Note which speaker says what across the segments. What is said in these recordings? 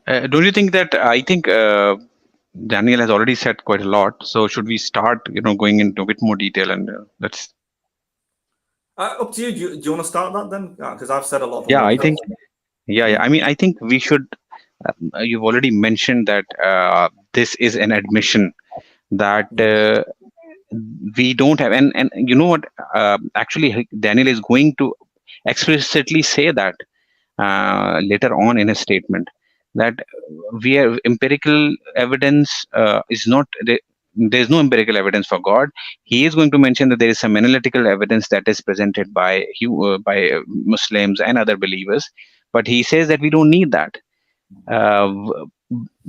Speaker 1: Don't you think that I think Daniel has already said quite a lot. So should we start, going into a bit more detail and let's.
Speaker 2: Up to you. Do you want to start that then? Because I've said a lot
Speaker 1: Yeah, I
Speaker 2: already.
Speaker 1: think. Yeah, yeah. I mean, I think we should. You've already mentioned that this is an admission that we don't have, and you know what? Actually, Daniel is going to explicitly say that later on in his statement that we have empirical evidence is not there's no empirical evidence for God. He is going to mention that there is some analytical evidence that is presented by Muslims and other believers, but he says that we don't need that. uh,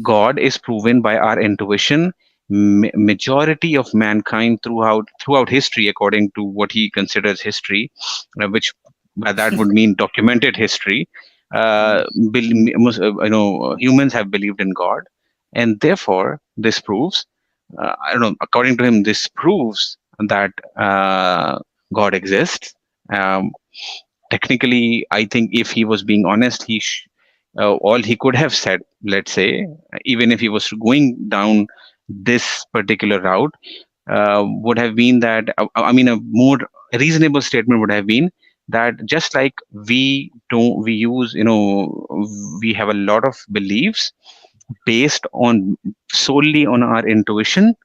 Speaker 1: God is proven by our intuition. Majority of mankind throughout history, according to what he considers history, which by that would mean documented history. Humans have believed in God, and therefore this proves. I don't know. According to him, this proves that God exists. Um, Technically, I think if he was being honest, all he could have said, let's say, even if he was going down this particular route, would have been that, I mean, a more reasonable statement would have been that just like we use, we have a lot of beliefs based on solely on our intuition.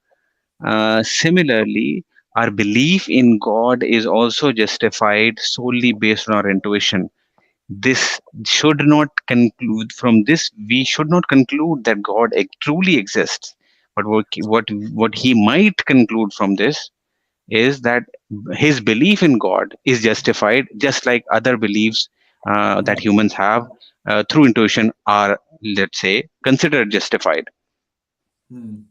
Speaker 1: Similarly, our belief in God is also justified solely based on our intuition. This should not conclude from this. We should not conclude that God truly exists. But what he might conclude from this is that his belief in God is justified, just like other beliefs that humans have through intuition are, let's say, considered justified.
Speaker 2: Hmm.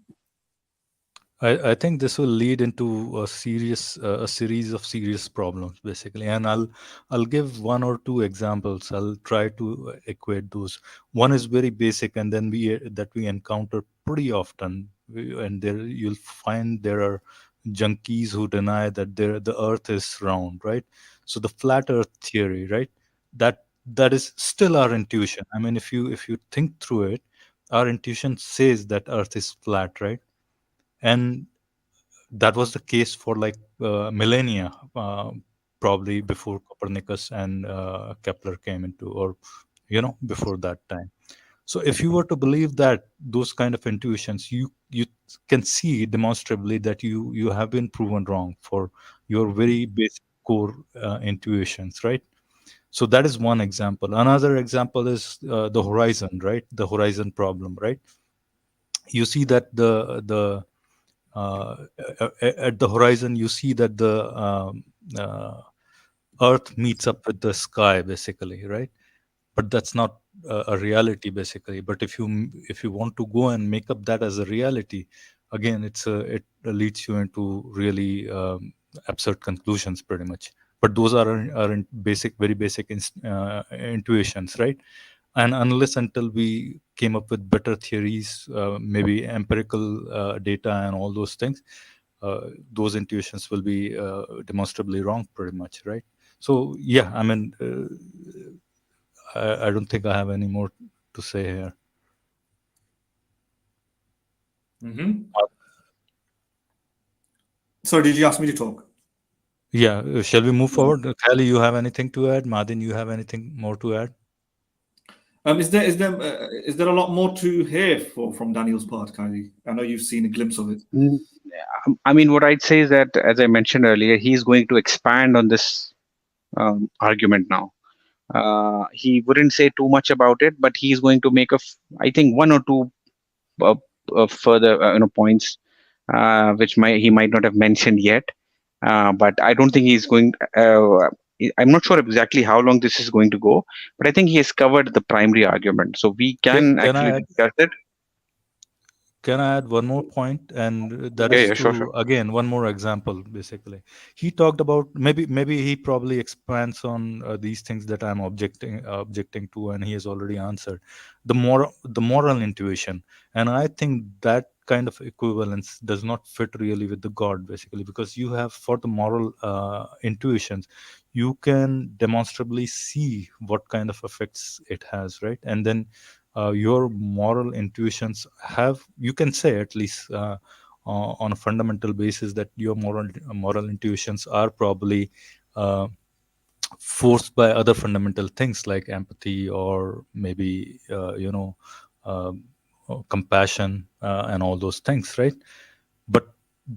Speaker 3: I think this will lead into a series of serious problems basically, and I'll give one or two examples. I'll try to equate those. One is very basic, and then we encounter pretty often, and there you'll find there are junkies who deny that the Earth is round, right? So the flat Earth theory, right? That is still our intuition. I mean, if you think through it, our intuition says that Earth is flat, right? And that was the case for like millennia, probably before Copernicus and Kepler came into, or before that time. So if you were to believe that those kind of intuitions, you can see demonstrably that you have been proven wrong for your very basic core intuitions, right? So that is one example. Another example is the horizon, right? The horizon problem, right? You see that the uh, at the horizon you see that the uh, earth meets up with the sky basically, right? But that's not a reality basically. But if you want to go and make up that as a reality, again it leads you into really absurd conclusions pretty much. But those are in basic, very basic intuitions, right? And unless until we came up with better theories, maybe empirical data and all those things, those intuitions will be demonstrably wrong pretty much, right? So yeah, I mean, I don't think I have any more to say here.
Speaker 2: Mm-hmm. So, did you ask me to talk?
Speaker 3: Yeah, shall we move
Speaker 2: No.
Speaker 3: forward? Khayalie, you have anything to add? Mahdin, you have anything more to add?
Speaker 2: Is there a lot more to hear from Daniel's part, Kylie? I know you've seen a glimpse of it.
Speaker 1: Mm, I mean, what I'd say is that, as I mentioned earlier, he's going to expand on this argument now. He wouldn't say too much about it, but he's going to make I think, one or two uh, further points which he might not have mentioned yet. But I don't think he's going. I'm not sure exactly how long this is going to go, but I think he has covered the primary argument, so we can
Speaker 3: Can
Speaker 1: actually
Speaker 3: I add?
Speaker 1: discuss it.
Speaker 3: Can I add one more point? And that
Speaker 1: Yeah,
Speaker 3: is
Speaker 1: yeah, sure, sure.
Speaker 3: to, again, one more example, basically. He talked about, maybe he probably expands on these things that I'm objecting to, and he has already answered. The moral intuition. And I think that kind of equivalence does not fit really with the God, basically, because you have, for the moral intuitions, you can demonstrably see what kind of effects it has, right? And then your moral intuitions have, you can say at least on a fundamental basis, that your moral intuitions are probably forced by other fundamental things like empathy, or maybe um, compassion, and all those things, right? But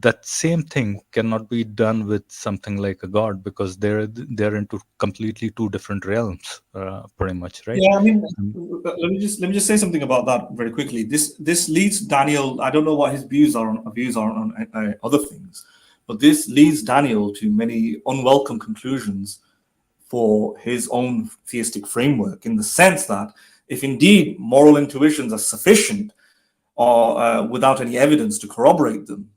Speaker 3: that same thing cannot be done with something like a god, because they're into completely two different realms, pretty much, right?
Speaker 2: Yeah, I mean,
Speaker 3: And
Speaker 2: let me just say something about that very quickly. This leads Daniel. I don't know what his views are on other things, but this leads Daniel to many unwelcome conclusions for his own theistic framework, in the sense that if indeed moral intuitions are sufficient, or without any evidence to corroborate them,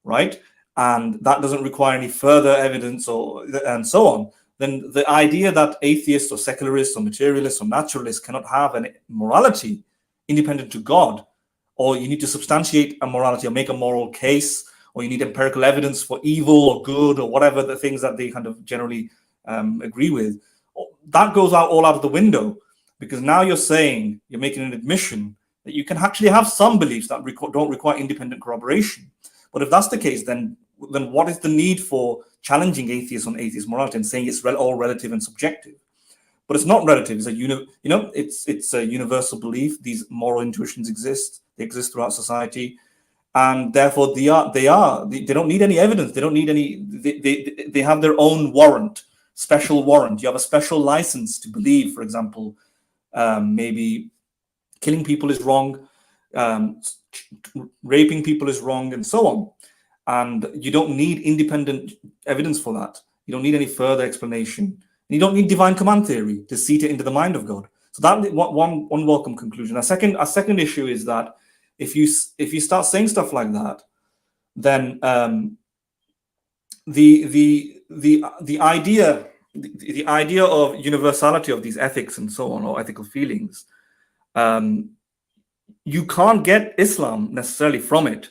Speaker 2: right, and that doesn't require any further evidence, or and so on, then the idea that atheists or secularists or materialists or naturalists cannot have an morality independent to God, or you need to substantiate a morality or make a moral case, or you need empirical evidence for evil or good, or whatever the things that they kind of generally agree with, that goes all out of the window, because now you're saying, you're making an admission that you can actually have some beliefs that don't require independent corroboration. But if that's the case, then what is the need for challenging atheists on atheist morality and saying it's all relative and subjective? But it's not relative. It's it's a universal belief. These moral intuitions exist. They exist throughout society, and therefore they don't need any evidence. They don't need any. They have their own warrant, special warrant. You have a special license to believe. For example, maybe killing people is wrong. Raping people is wrong, and so on. And you don't need independent evidence for that. You don't need any further explanation. You don't need divine command theory to seat it into the mind of God. So that one unwelcome conclusion. A second issue is that if you start saying stuff like that, then the idea of universality of these ethics and so on, or ethical feelings, you can't get Islam necessarily from it,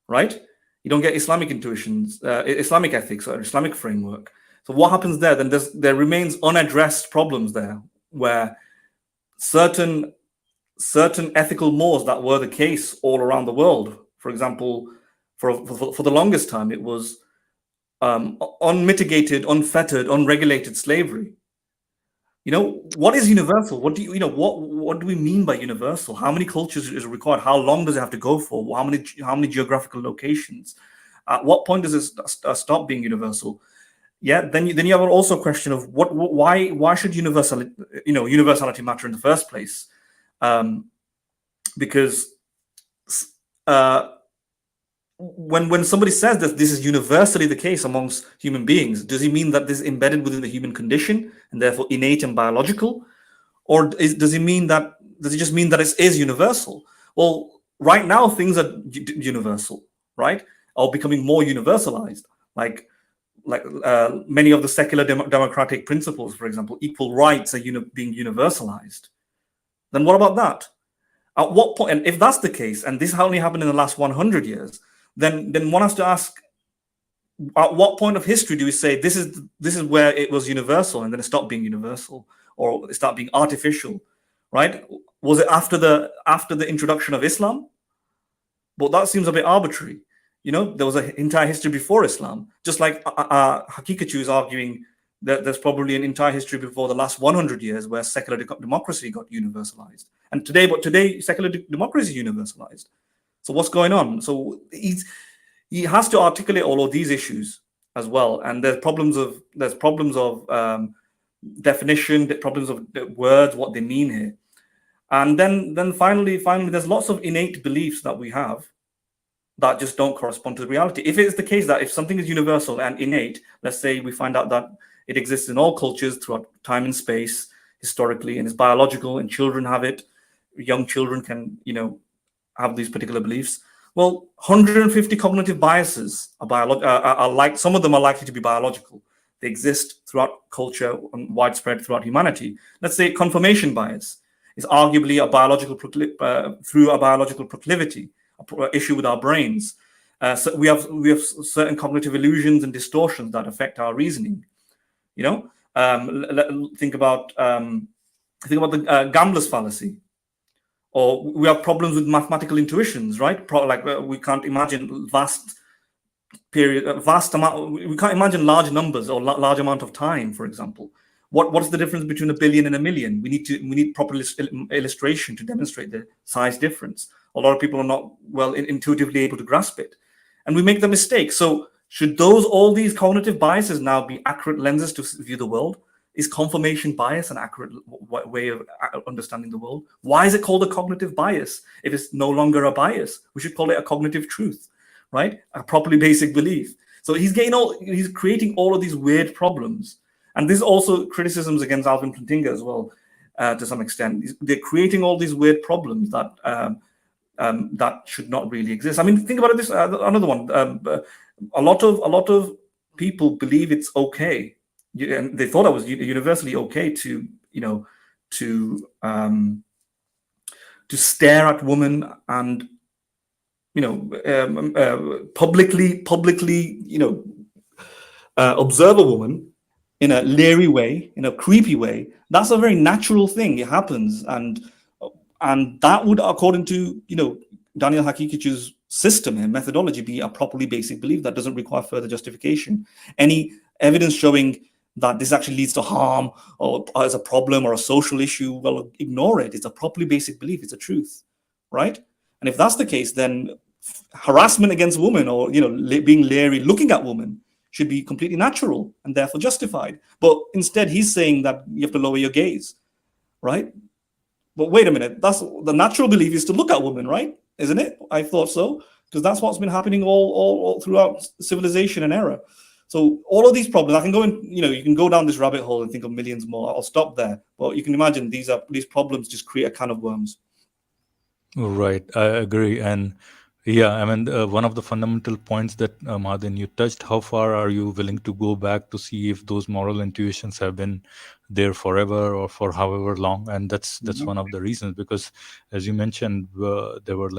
Speaker 2: right? You don't get Islamic intuitions, Islamic ethics, or Islamic framework. So what happens there? Then there remains unaddressed problems there, where certain ethical mores that were the case all around the world. For example, for the longest time, it was unmitigated, unfettered, unregulated slavery. What is universal? What do what do we mean by universal? How many cultures is required? How long does it have to go for? How many geographical locations? At what point does it stop being universal? Yeah, then you have also a question of why should universality matter in the first place? Because when somebody says that this is universally the case amongst human beings, does he mean that this is embedded within the human condition and therefore innate and biological, or does it just mean that it is universal? Well, right now things are universal, right? Or becoming more universalized, like many of the secular democratic principles, for example, equal rights are being universalized. Then what about that? At what point, and if that's the case, and this only happened in the last 100 years, then one has to ask, at what point of history do we say this is where it was universal and then it stopped being universal, or it started being artificial, right? Was it after the introduction of Islam? But that seems a bit arbitrary. There was an entire history before Islam, just like Haqiqatjou is arguing that there's probably an entire history before the last 100 years where secular democracy got universalized. And today secular democracy is universalized. So what's going on? So he has to articulate all of these issues as well. And there's problems of definition, problems of words, what they mean here. And then finally, there's lots of innate beliefs that we have that just don't correspond to the reality. If it's the case that if something is universal and innate, let's say we find out that it exists in all cultures throughout time and space historically, and it's biological, and children have it, young children can, have these particular beliefs. Well, 150 cognitive biases are some of them are likely to be biological. They exist throughout culture and widespread throughout humanity. Let's say confirmation bias is arguably a biological through a biological proclivity, issue with our brains. So we have certain cognitive illusions and distortions that affect our reasoning. Think about the gambler's fallacy. or we have problems with mathematical intuitions, right? Like we can't imagine vast amount. We can't imagine large numbers or large amount of time, for example. What's the difference between a billion and a million? We need proper illustration to demonstrate the size difference. A lot of people are not well intuitively able to grasp it, and we make the mistake. So should all these cognitive biases now be accurate lenses to view the world? Is confirmation bias an accurate way of understanding the world? Why is it called a cognitive bias if it's no longer a bias? We should call it a cognitive truth, right? A properly basic belief. So he's creating all of these weird problems. And this is also criticisms against Alvin Plantinga as well, to some extent. They're creating all these weird problems that that should not really exist. I mean, think about it. This another one. A lot of people believe it's okay, and they thought it was universally okay to stare at women and publicly observe a woman in a leery way, in a creepy way. That's a very natural thing. It happens, and that would, according to Daniel Haqiqatjou's system and methodology, be a properly basic belief that doesn't require further justification. Any evidence showing that this actually leads to harm or as a problem or a social issue, well, ignore it. It's a properly basic belief. It's a truth, right? And if that's the case, then harassment against women or being leery, looking at women, should be completely natural and therefore justified. But instead, he's saying that you have to lower your gaze, right? But wait a minute, that's the natural belief is to look at women, right? Isn't it? I thought so, because that's what's been happening all throughout civilization and era. So all of these problems, I can go in, you can go down this rabbit hole and think of millions more. I'll stop there. But you can imagine these problems just create a can of worms.
Speaker 3: Right, I agree. And yeah, I mean, one of the fundamental points that Mahdin, you touched, how far are you willing to go back to see if those moral intuitions have been there forever or for however long? And that's one of the reasons, because as you mentioned, there were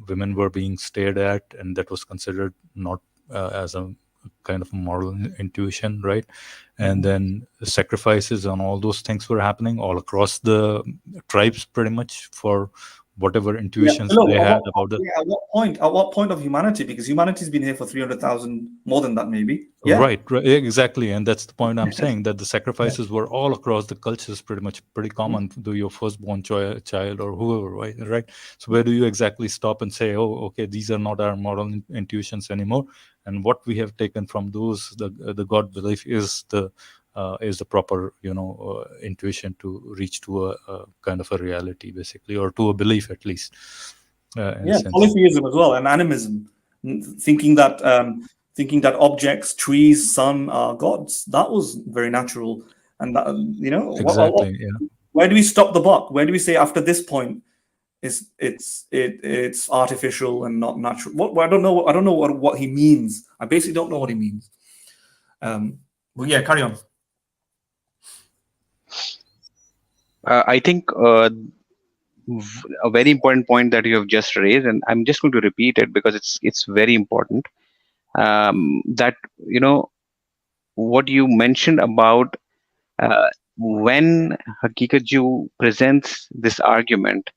Speaker 3: women were being stared at, and that was considered not as a kind of moral intuition, right? And then sacrifices and all those things were happening all across the tribes, pretty much, for whatever intuitions they had about it.
Speaker 2: At what point of humanity? Because humanity's been here for 300,000, more than that, maybe. Yeah.
Speaker 3: Right, exactly. And that's the point I'm saying, that the sacrifices were all across the cultures, pretty common to your firstborn child or whoever, right? So where do you exactly stop and say, oh, okay, these are not our moral intuitions anymore, and what we have taken from those, the God belief is the proper intuition to reach to a kind of a reality, basically, or to a belief at least.
Speaker 2: Polytheism as well, and animism, thinking that objects, trees, sun are gods. That was very natural, and that,
Speaker 3: exactly.
Speaker 2: Where do we stop the buck? Where do we say after this point it's artificial and not natural? I don't know what he means. I basically don't know what he means. But yeah, carry on.
Speaker 1: I think a very important point that you have just raised, and I'm just going to repeat it because it's very important. That what you mentioned about when Haqiqatjou presents this argument,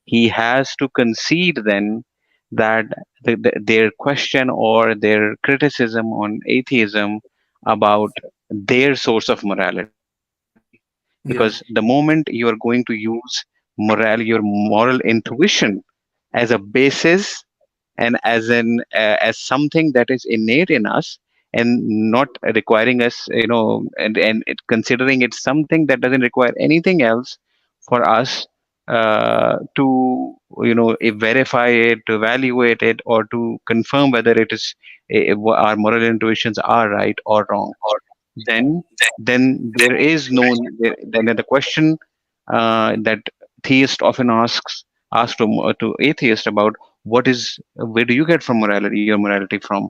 Speaker 1: he has to concede then that their question or their criticism on atheism about their source of morality. Because the moment you are going to use your moral intuition as a basis and as something that is innate in us and not requiring us, and considering it something that doesn't require anything else for us to verify it, to evaluate it, or to confirm whether it is our moral intuitions are right or wrong, then there is no then the question that theist often asks to atheist about where do you get from your morality from?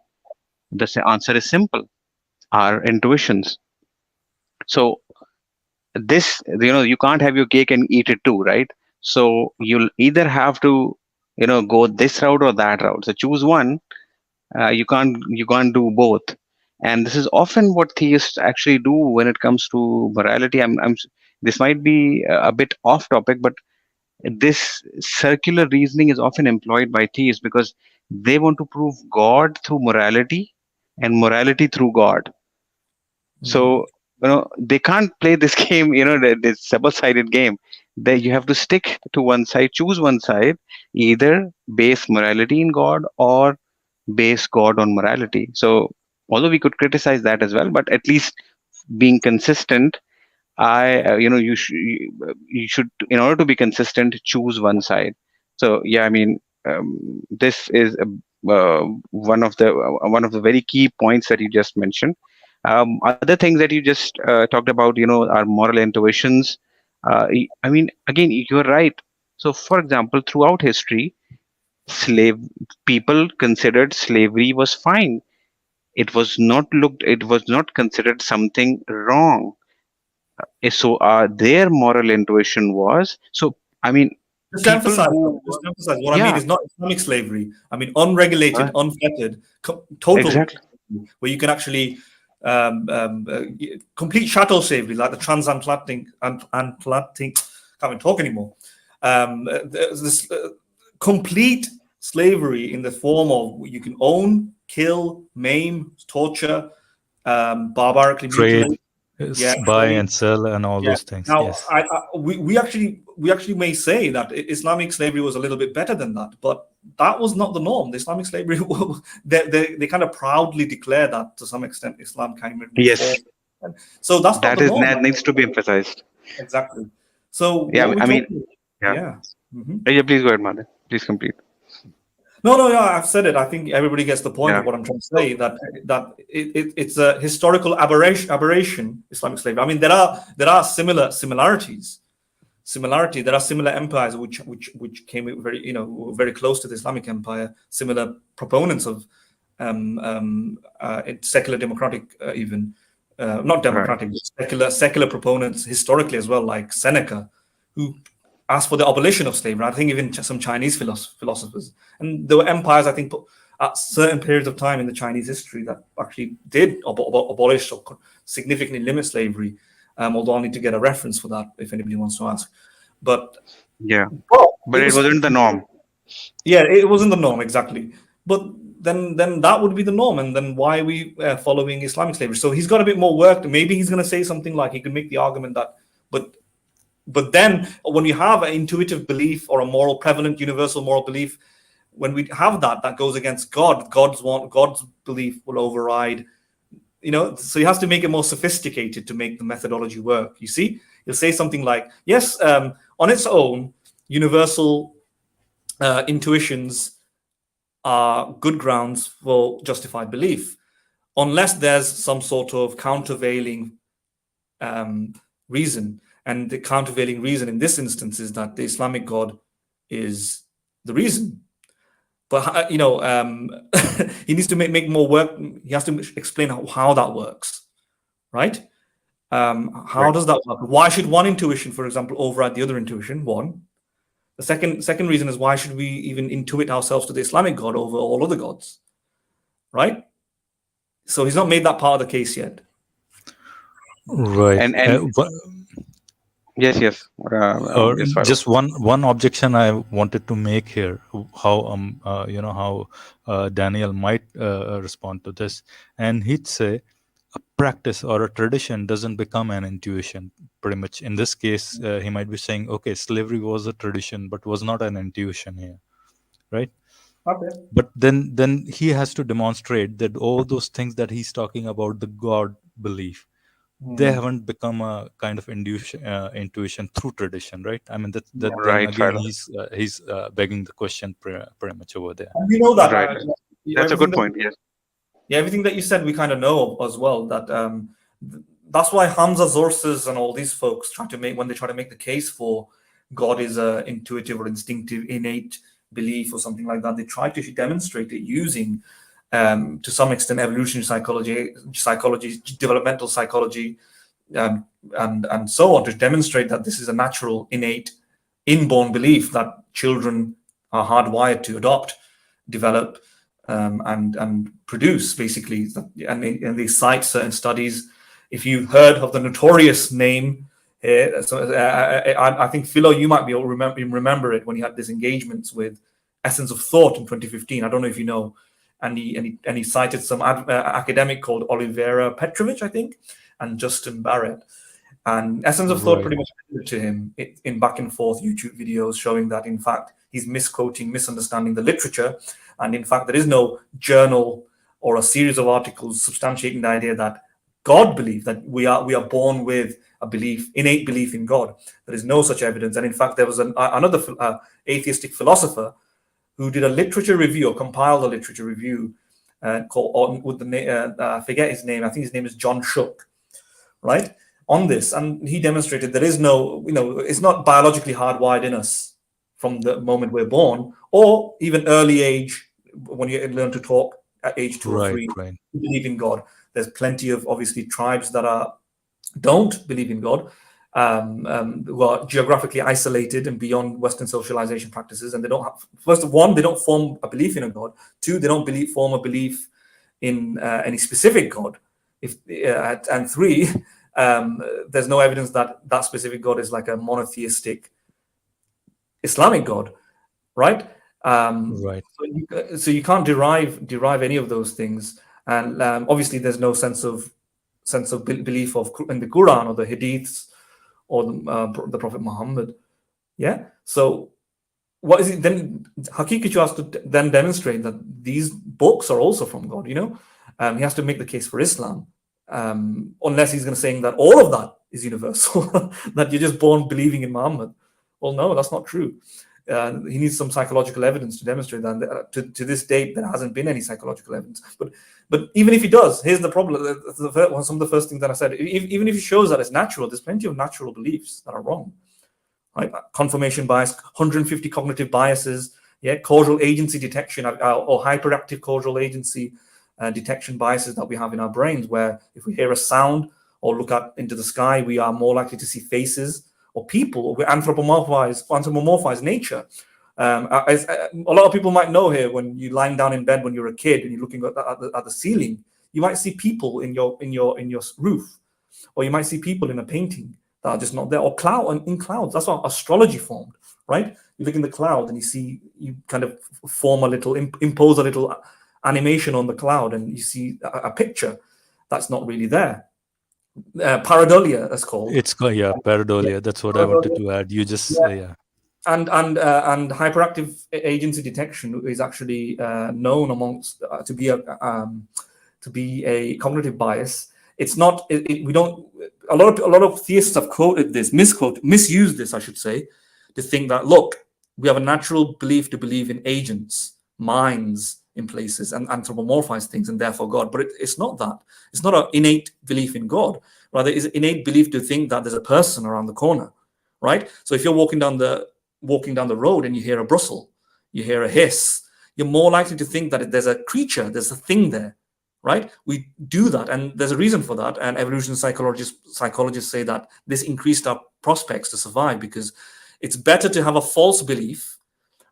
Speaker 1: The answer is simple: our intuitions. So this, you can't have your cake and eat it too, right? So you'll either have to go this route or that route. So choose one. You can't do both. And this is often what theists actually do when it comes to morality. This might be a bit off topic, but this circular reasoning is often employed by theists because they want to prove God through morality and morality through God. So, they can't play this game, this double-sided game. That you have to stick to one side, choose one side, either base morality in God or base God on morality. So, although we could criticize that as well, but at least being consistent, you should, in order to be consistent, choose one side. So, yeah, I mean, this is one of the very key points that you just mentioned. Other things that you just talked about, are moral intuitions. I mean, again, you're right. So, for example, throughout history, slave people considered slavery was fine. It was not considered something wrong. So, their moral intuition was, so, I mean,
Speaker 2: Just to
Speaker 1: people
Speaker 2: emphasize,
Speaker 1: who,
Speaker 2: just to emphasize, what I mean
Speaker 1: yeah,
Speaker 2: is not Islamic slavery. I mean unregulated,
Speaker 1: uh,
Speaker 2: unfettered, total,
Speaker 1: exactly,
Speaker 2: where you can actually complete chattel slavery, like the transatlantic, can't even talk anymore. There's this complete slavery in the form of you can own, kill, maim, torture, barbarically
Speaker 3: Trade,
Speaker 2: mutilate. Yeah,
Speaker 3: buy
Speaker 2: trade.
Speaker 3: and sell, and all
Speaker 2: Yeah.
Speaker 3: those things.
Speaker 2: Now,
Speaker 3: Yes.
Speaker 2: we actually may say that Islamic slavery was a little bit better than that, but that was not the norm. The Islamic slavery, they kind of proudly declare that to some extent Islam came in reform.
Speaker 1: yes,
Speaker 2: And so that's not the norm.
Speaker 1: that needs to be emphasized.
Speaker 2: Exactly. So
Speaker 1: Yeah,
Speaker 2: what we
Speaker 1: I
Speaker 2: talk,
Speaker 1: mean, yeah.
Speaker 2: yeah. Mhm.
Speaker 1: Yeah, please go ahead, Mahdin. Please complete.
Speaker 2: No, yeah, I've said it. I think everybody gets the point
Speaker 1: Yeah.
Speaker 2: of what I'm trying to say. It's a historical aberration. Islamic slavery. I mean, there are similarities. There are similar empires which came very very close to the Islamic Empire. Similar proponents of secular democratic even not
Speaker 1: Right.
Speaker 2: democratic secular proponents historically as well, like Seneca, who asked for the abolition of slavery. I think even some Chinese philosophers, and there were empires, I think, at certain periods of time in the Chinese history that actually did abolish or significantly limit slavery. Although I need to get a reference for that if anybody wants to ask. But
Speaker 1: Yeah. But
Speaker 2: it
Speaker 1: it
Speaker 2: was,
Speaker 1: wasn't the norm.
Speaker 2: yeah, it wasn't the norm exactly. But then that would be the norm, and then why are we following Islamic slavery? So he's got a bit more work. Maybe he's going to say something like he could make the argument that, but then when you have an intuitive belief or a moral, prevalent, universal moral belief, when we have that goes against God's belief will override. So he has to make it more sophisticated to make the methodology work. You see, he'll say something like, yes, on its own, universal intuitions are good grounds for justified belief, unless there's some sort of countervailing reason. And the countervailing reason in this instance is that the Islamic God is the reason. But he needs to make more work. He has to explain how that works, right? How
Speaker 1: Right.
Speaker 2: does that work? Why should one intuition, for example, override the other intuition? One. The second reason is, why should we even intuit ourselves to the Islamic God over all other gods, right? So he's not made that part of the case yet.
Speaker 3: Right.
Speaker 1: And yes, yes. Yes, Farouk.
Speaker 3: Just one objection I wanted to make here, how how Daniel might respond to this, and he'd say a practice or a tradition doesn't become an intuition. Pretty much in this case, he might be saying, okay, slavery was a tradition, but was not an intuition here, right?
Speaker 2: Okay.
Speaker 3: But then he has to demonstrate that all those things that he's talking about, the God belief, they haven't become a kind of intuition through tradition, right? I mean, that then
Speaker 1: Right,
Speaker 3: again
Speaker 1: Farouk.
Speaker 3: he's begging the question pretty much over there.
Speaker 2: And we know that
Speaker 1: Right. That's a good point. Yes.
Speaker 2: everything that you said, we kind of know as well. That that's why Hamza sources and all these folks when they try to make the case for God is a intuitive or instinctive, innate belief or something like that. They try to demonstrate it using, to some extent, evolutionary psychology, developmental psychology, and so on, to demonstrate that this is a natural, innate, inborn belief that children are hardwired to adopt, develop, and produce, basically. And they cite certain studies. If you've heard of the notorious name here. So I think Philo, you might be able to remember it when he had these engagements with Essence of Thought in 2015. I don't know if you know, and he cited some academic called Olivera Petrovich, I think, and Justin Barrett. And Essence of Thought pretty much to him in back and forth YouTube videos showing that, in fact, he's misquoting, misunderstanding the literature. And in fact, there is no journal or a series of articles substantiating the idea that God believed, that we are born with a belief, innate belief in God. There is no such evidence. And in fact, there was another atheistic philosopher who did a literature review, or compiled a literature review called, with the name, I forget his name, I think his name is John Shook, right? On this, and he demonstrated there is no, it's not biologically hardwired in us from the moment we're born, or even early age when you learn to talk at age 2 or 3. You believe in God. There's plenty of obviously tribes that don't believe in God, who are geographically isolated and beyond Western socialization practices, and they don't have, first of one, they don't form a belief in a God. 2, they don't form a belief in any specific God. And 3. There's no evidence that that specific God is like a monotheistic Islamic God, right? So you can't derive any of those things, and obviously there's no sense of belief in the Quran or the Hadiths or the Prophet Muhammad. Yeah. So what is it then? Haqiqatjou has to then demonstrate that these books are also from God. He has to make the case for Islam. Unless he's going to say that all of that is universal, that you're just born believing in Muhammad. Well, no, that's not true. He needs some psychological evidence to demonstrate that. To this date, there hasn't been any psychological evidence. But even if he does, here's the problem. Some of the first things that I said, even if he shows that it's natural, there's plenty of natural beliefs that are wrong. Right? Confirmation bias, 150 cognitive biases, causal agency detection or hyperactive causal agency detection biases that we have in our brains, where if we hear a sound or look into the sky, we are more likely to see faces or people, or we anthropomorphize nature. A lot of people might know here, when you're lying down in bed when you're a kid and you're looking at the ceiling, you might see people in your roof, or you might see people in a painting that are just not there, or in clouds. That's how astrology formed, right? You look in the cloud and you kind of form impose a little animation on the cloud, and you see a picture that's not really there. Pareidolia, that's called.
Speaker 3: It's pareidolia. That's what I wanted to add. You just
Speaker 2: And hyperactive agency detection is actually known amongst to be a cognitive bias. It's not. We don't. A lot of theists have misused this, I should say, to think that, look, we have a natural belief to believe in agents, minds in places, and anthropomorphize things, and therefore God. But it's not that. It's not an innate belief in God. Rather, it's an innate belief to think that there's a person around the corner, right? So if you're walking down the road and you hear a bristle, you hear a hiss, you're more likely to think that there's a creature, there's a thing there, right? We do that, and there's a reason for that. And evolutionary psychologists say that this increased our prospects to survive, because it's better to have a false belief.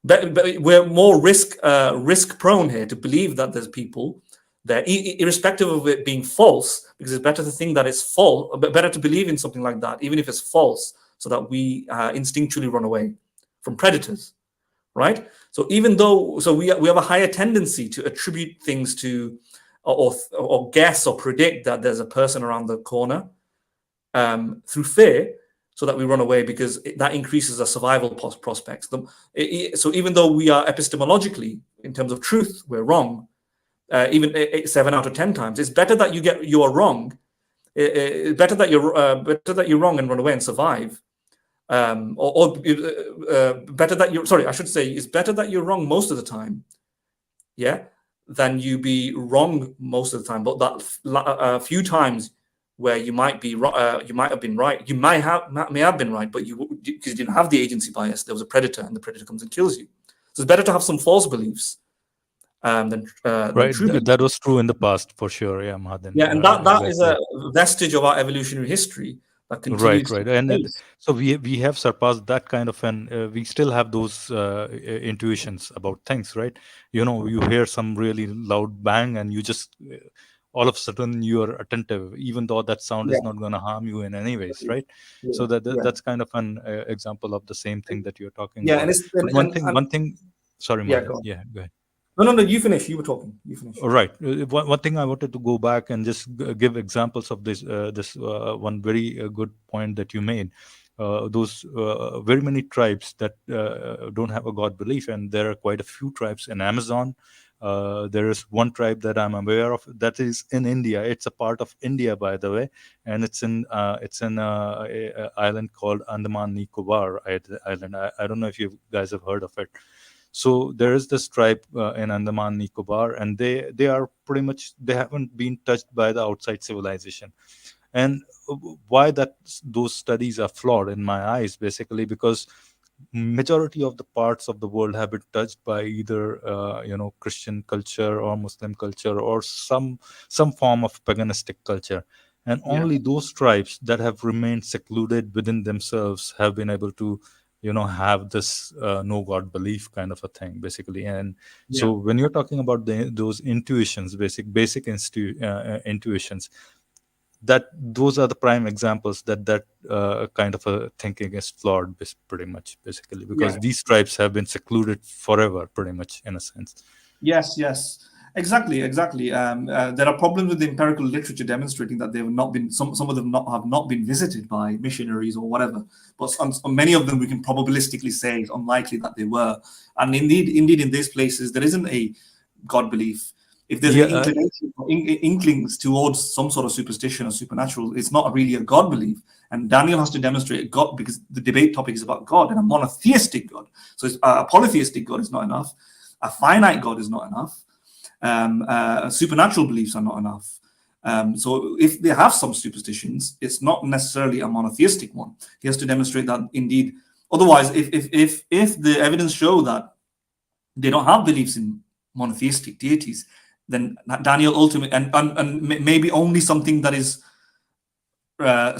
Speaker 2: But we're more risk prone here to believe that there's people there, irrespective of it being false, because it's better to think that it's false, but better to believe in something like that, even if it's false, so that we instinctually run away from predators, right? So we have a higher tendency to attribute things to, or guess or predict that there's a person around the corner through fear, so that we run away, because that increases our survival prospects. So even though we are epistemologically, in terms of truth, we're wrong, even 7 out of 10 times, it's better that you are wrong. It's better that you're wrong and run away and survive. Better that you're, sorry, I should say, it's better that you're wrong most of the time, than you be wrong most of the time. But that few times where you might have been right, you may have been right, but because you didn't have the agency bias, there was a predator, and the predator comes and kills you. So it's better to have some false beliefs than true beliefs.
Speaker 3: That was true in the past, for sure. Yeah, Mahdin.
Speaker 2: Yeah, and that is a vestige of our evolutionary history.
Speaker 3: Right, and so we have surpassed that kind of we still have those intuitions about things, right? You hear some really loud bang, and you just all of a sudden you are attentive, even though that sound is
Speaker 2: Yeah.
Speaker 3: not going to harm you in any ways, right?
Speaker 2: Yeah.
Speaker 3: So
Speaker 2: Yeah.
Speaker 3: that's kind of an example of the same thing that you're talking
Speaker 2: Yeah,
Speaker 3: about.
Speaker 2: and it's
Speaker 3: But one thing, sorry,
Speaker 2: yeah,
Speaker 3: Mahdin,
Speaker 2: go on.
Speaker 3: yeah, go ahead.
Speaker 2: No, you finish. You were talking. You finish.
Speaker 3: Right. One thing I wanted to go back and just give examples of this one very good point that you made. Those very many tribes that don't have a God belief, and there are quite a few tribes in Amazon. There is one tribe that I'm aware of that is in India. It's a part of India, by the way, and it's in a island called Andaman Nicobar Island. I don't know if you guys have heard of it. So there is this tribe in Andaman Nicobar, and they are pretty much, they haven't been touched by the outside civilization. And why that those studies are flawed in my eyes, basically because majority of the parts of the world have been touched by either Christian culture or Muslim culture or some form of paganistic culture, and
Speaker 2: Yeah.
Speaker 3: only those tribes that have remained secluded within themselves have been able to have this no God belief kind of a thing, basically. And so when you're talking about those intuitions, basic intuitions, that those are the prime examples that kind of a thinking is flawed, pretty much, basically, because
Speaker 2: Yeah.
Speaker 3: these tribes have been secluded forever, pretty much, in a sense.
Speaker 2: Yes. Exactly. There are problems with the empirical literature demonstrating that they have not been, some of them have not been visited by missionaries or whatever. But on many of them, we can probabilistically say it's unlikely that they were. And indeed, in these places, there isn't a God belief. If there's an inclination or inklings towards some sort of superstition or supernatural, it's not really a God belief. And Daniel has to demonstrate God, because the debate topic is about God and a monotheistic God. So a polytheistic God is not enough. A finite God is not enough. Supernatural beliefs are not enough. So if they have some superstitions, it's not necessarily a monotheistic one. He has to demonstrate that indeed. Otherwise, if the evidence show that they don't have beliefs in monotheistic deities, then Daniel ultimately and maybe only something that is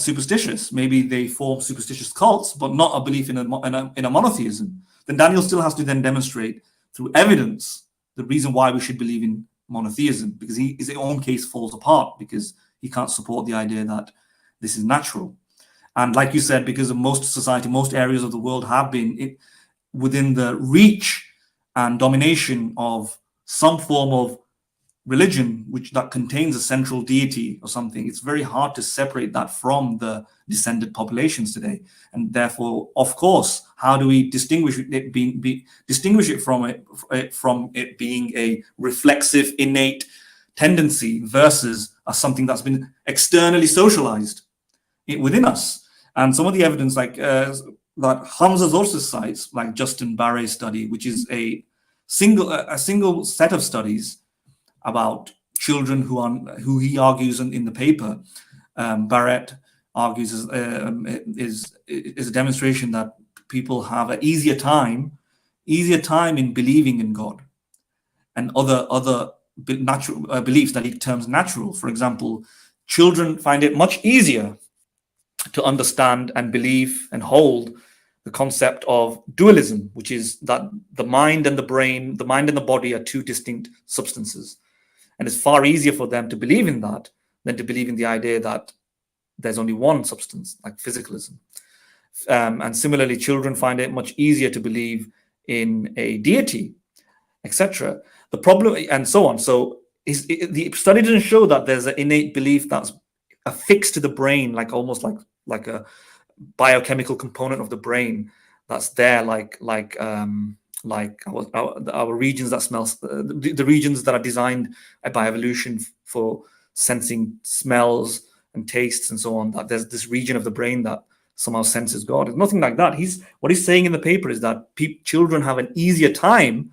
Speaker 2: superstitious. Maybe they form superstitious cults, but not a belief in a monotheism. Then Daniel still has to then demonstrate through evidence the reason why we should believe in monotheism, because his own case falls apart because he can't support the idea that this is natural. And like you said, because of most society, most areas of the world have been within the reach and domination of some form of religion that contains a central deity or something, it's very hard to separate that from the descended populations today. And therefore, of course, how do we distinguish it from it being a reflexive, innate tendency versus something that's been externally socialized within us? And some of the evidence, like that Hamza Zorsis cites, like Justin Barre's study, which is a single set of studies about children who he argues in the paper. Barrett argues is a demonstration that people have an easier time in believing in God and other natural beliefs that he terms natural. For example, children find it much easier to understand and believe and hold the concept of dualism, which is that the mind and the brain, the mind and the body are two distinct substances. And it's far easier for them to believe in that than to believe in the idea that there's only one substance, like physicalism. And similarly, children find it much easier to believe in a deity, etc. The problem, and so on. So the study doesn't show that there's an innate belief that's affixed to the brain, like almost like a biochemical component of the brain that's there, like our regions that smells, the regions that are designed by evolution for sensing smells and tastes and so on, that there's this region of the brain that somehow senses God. It's nothing like that. What he's saying in the paper is that children have an easier time,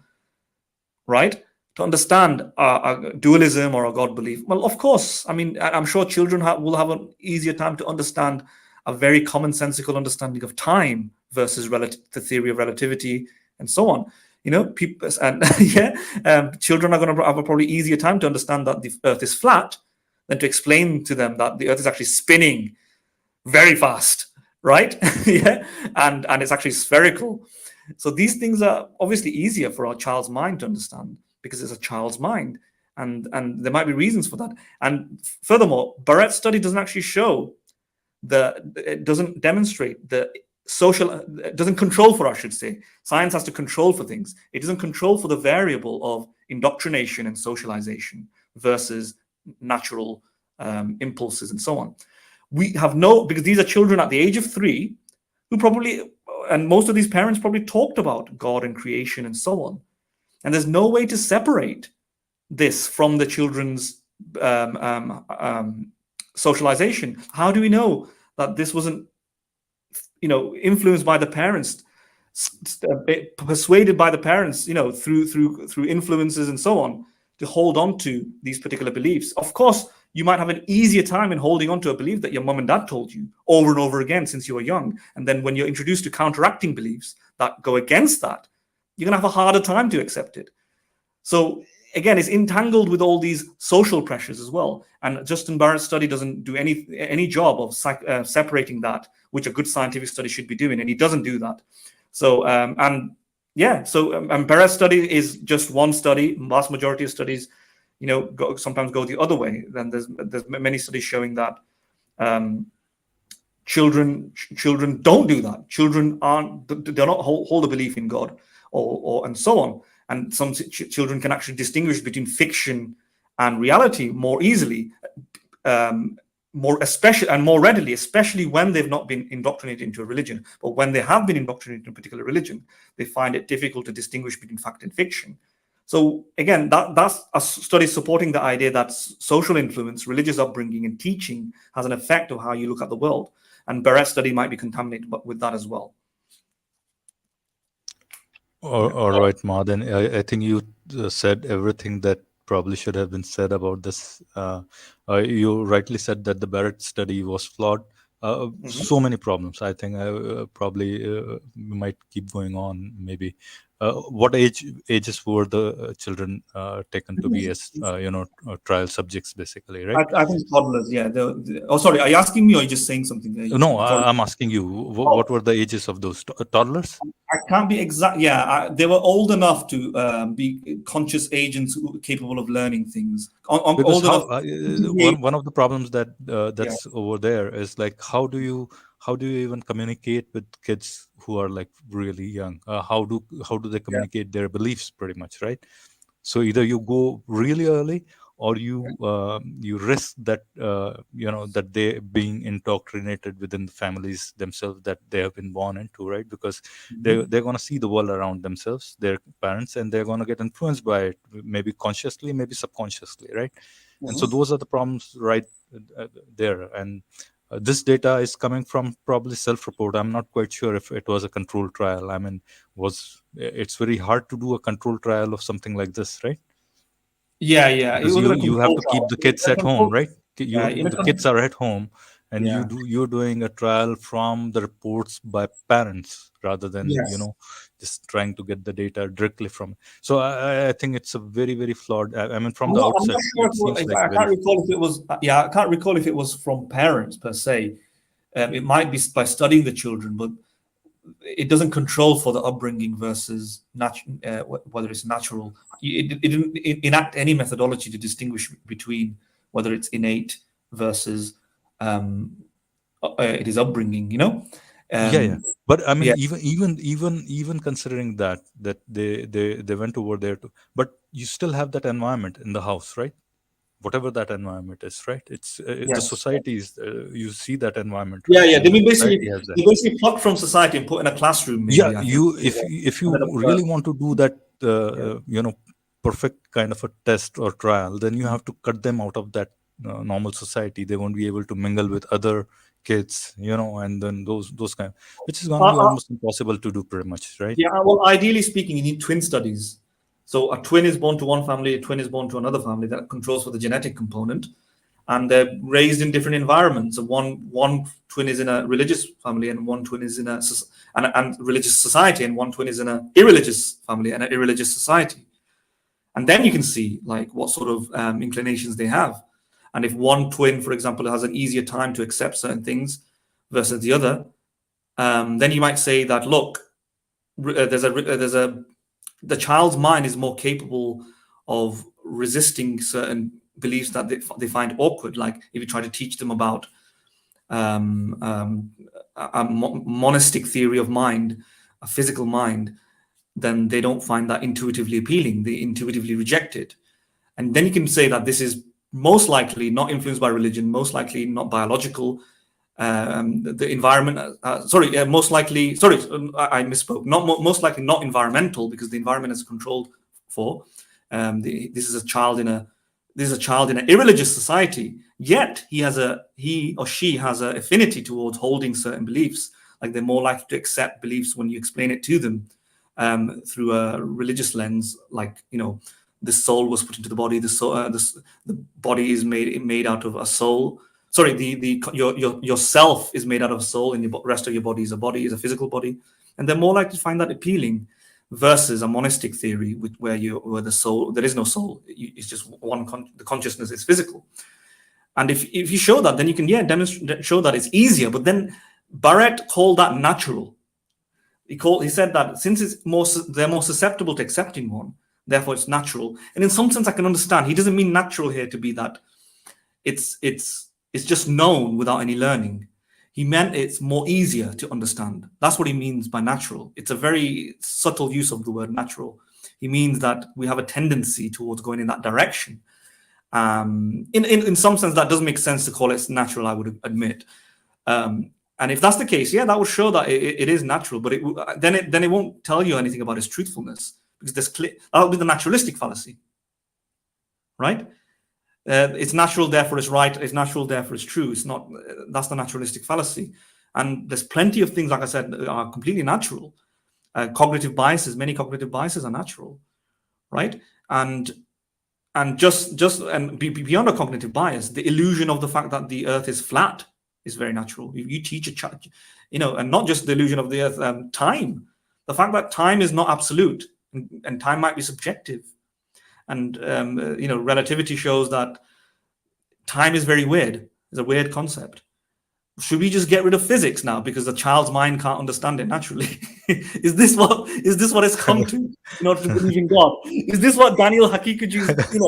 Speaker 2: right, to understand a dualism or a God belief. Well, of course, I mean, I'm sure children will have an easier time to understand a very commonsensical understanding of time versus the theory of relativity and so on. People and children are going to have a probably easier time to understand that the Earth is flat than to explain to them that the Earth is actually spinning very fast, right? And it's actually spherical. So these things are obviously easier for our child's mind to understand because it's a child's mind. and there might be reasons for that. And furthermore, Barrett's study doesn't actually show it doesn't demonstrate the social, it doesn't control for, I should say. Science has to control for things. It doesn't control for the variable of indoctrination and socialization versus natural impulses and so on. We have because these are children at the age of 3 who probably, and most of these parents probably talked about God and creation and so on. And there's no way to separate this from the children's socialization. How do we know that this wasn't, influenced by the parents, persuaded by the parents, through influences and so on, to hold on to these particular beliefs? Of course, you might have an easier time in holding on to a belief that your mom and dad told you over and over again since you were young. And then when you're introduced to counteracting beliefs that go against that, you're going to have a harder time to accept it. So again, it's entangled with all these social pressures as well. And Justin Barrett's study doesn't do any job of separating that, which a good scientific study should be doing, and he doesn't do that. So Barrett's study is just one study. Vast majority of studies, sometimes go the other way. Then there's many studies showing that children don't do that. Children do not hold a belief in God, or and so on. And some children can actually distinguish between fiction and reality more easily, more readily, especially when they've not been indoctrinated into a religion. But when they have been indoctrinated into a particular religion, they find it difficult to distinguish between fact and fiction. So again, that's a study supporting the idea that social influence, religious upbringing, and teaching has an effect of how you look at the world. And Barrett's study might be contaminated with that as well.
Speaker 3: All right, Mahdin. I think you said everything that probably should have been said about this. You rightly said that the Barrett study was flawed. So many problems. I think probably might keep going on. Maybe what ages were the children taken to be as trial subjects, basically, right?
Speaker 2: I think toddlers. Yeah. Sorry. Are you asking me, or are you just saying something?
Speaker 3: No, I'm asking you. What were the ages of those toddlers?
Speaker 2: I can't be exact. Yeah, they were old enough to be conscious agents capable of learning things.
Speaker 3: Because one of the problems that's over there is like, how do you even communicate with kids who are like really young? How do they communicate their beliefs, pretty much, right? So either you go really early, or you risk that that they being indoctrinated within the families themselves that they have been born into, right? Because they're going to see the world around themselves, their parents, and they're going to get influenced by it, maybe consciously, maybe subconsciously, right? And so those are the problems right there. And this data is coming from probably self-report. I'm not quite sure if it was a controlled trial. I mean, it's very hard to do a controlled trial of something like this, right?
Speaker 2: Yeah.
Speaker 3: Because you have to keep the kids at home, right? The kids are at home, and you're doing a trial from the reports by parents rather than just trying to get the data directly from. So I think it's a very, very flawed. I mean, from the outset,
Speaker 2: I can't recall if it was. I can't recall if it was from parents per se. It might be by studying the children, but it doesn't control for the upbringing versus whether it's natural. It didn't enact any methodology to distinguish between whether it's innate versus it is upbringing.
Speaker 3: But I mean, even considering that they went over there but you still have that environment in the house, right? Whatever that environment is, right? It's the societies. You see that environment.
Speaker 2: Right? They basically plucked from society and put in a classroom. Maybe,
Speaker 3: if you really want to do that, perfect kind of a test or trial, then you have to cut them out of that normal society. They won't be able to mingle with other kids, and then those kind, which is going to be almost impossible to do, pretty much, right?
Speaker 2: Yeah. Well, ideally speaking, you need twin studies. So a twin is born to one family, a twin is born to another family. That controls for the genetic component, and they're raised in different environments. So one twin is in a religious family, and one twin is in a religious society, and one twin is in an irreligious family and an irreligious society. And then you can see like what sort of inclinations they have. And if one twin, for example, has an easier time to accept certain things versus the other, then you might say that, look, the child's mind is more capable of resisting certain beliefs that they find awkward. Like if you try to teach them about a monistic theory of mind, a physical mind, then they don't find that intuitively appealing. They intuitively reject it. And then you can say that this is most likely not influenced by religion, most likely not biological. The environment, most likely, I misspoke. Most likely not environmental, because the environment is controlled for. This is a child in an irreligious society. Yet he or she has an affinity towards holding certain beliefs. Like they're more likely to accept beliefs when you explain it to them through a religious lens. Like, you know, the soul was put into the body. The body is made out of a soul. Sorry, your self is made out of a soul, and the rest of your body is a physical body, and they're more likely to find that appealing, versus a monistic theory where the soul, there is no soul. It's just the consciousness is physical. And if you show that, then you can show that it's easier. But then Barrett called that natural. He said that since they're more susceptible to accepting one, therefore it's natural. And in some sense, I can understand. He doesn't mean natural here to be that it's just known without any learning. He meant it's more easier to understand. That's what he means by natural. It's a very subtle use of the word natural. He means that we have a tendency towards going in that direction. In some sense, that does make sense to call it natural, I would admit. And if that's the case, yeah, that would show that it is natural. But then it won't tell you anything about its truthfulness, because that would be the naturalistic fallacy, right? It's natural, therefore it's right. It's natural, therefore it's true. It's not. That's the naturalistic fallacy. And there's plenty of things, like I said, that are completely natural. Cognitive biases, many cognitive biases are natural, right? And just beyond a cognitive bias, the illusion of the fact that the Earth is flat is very natural. If you teach a child, you know, and not just the illusion of the Earth, time, the fact that time is not absolute, and time might be subjective. And you know, relativity shows that time is very weird. It's a weird concept. Should we just get rid of physics now because the child's mind can't understand it naturally? Is this what it's come to in order to believe in God? Is this what Daniel Haqiqatjou's, you know,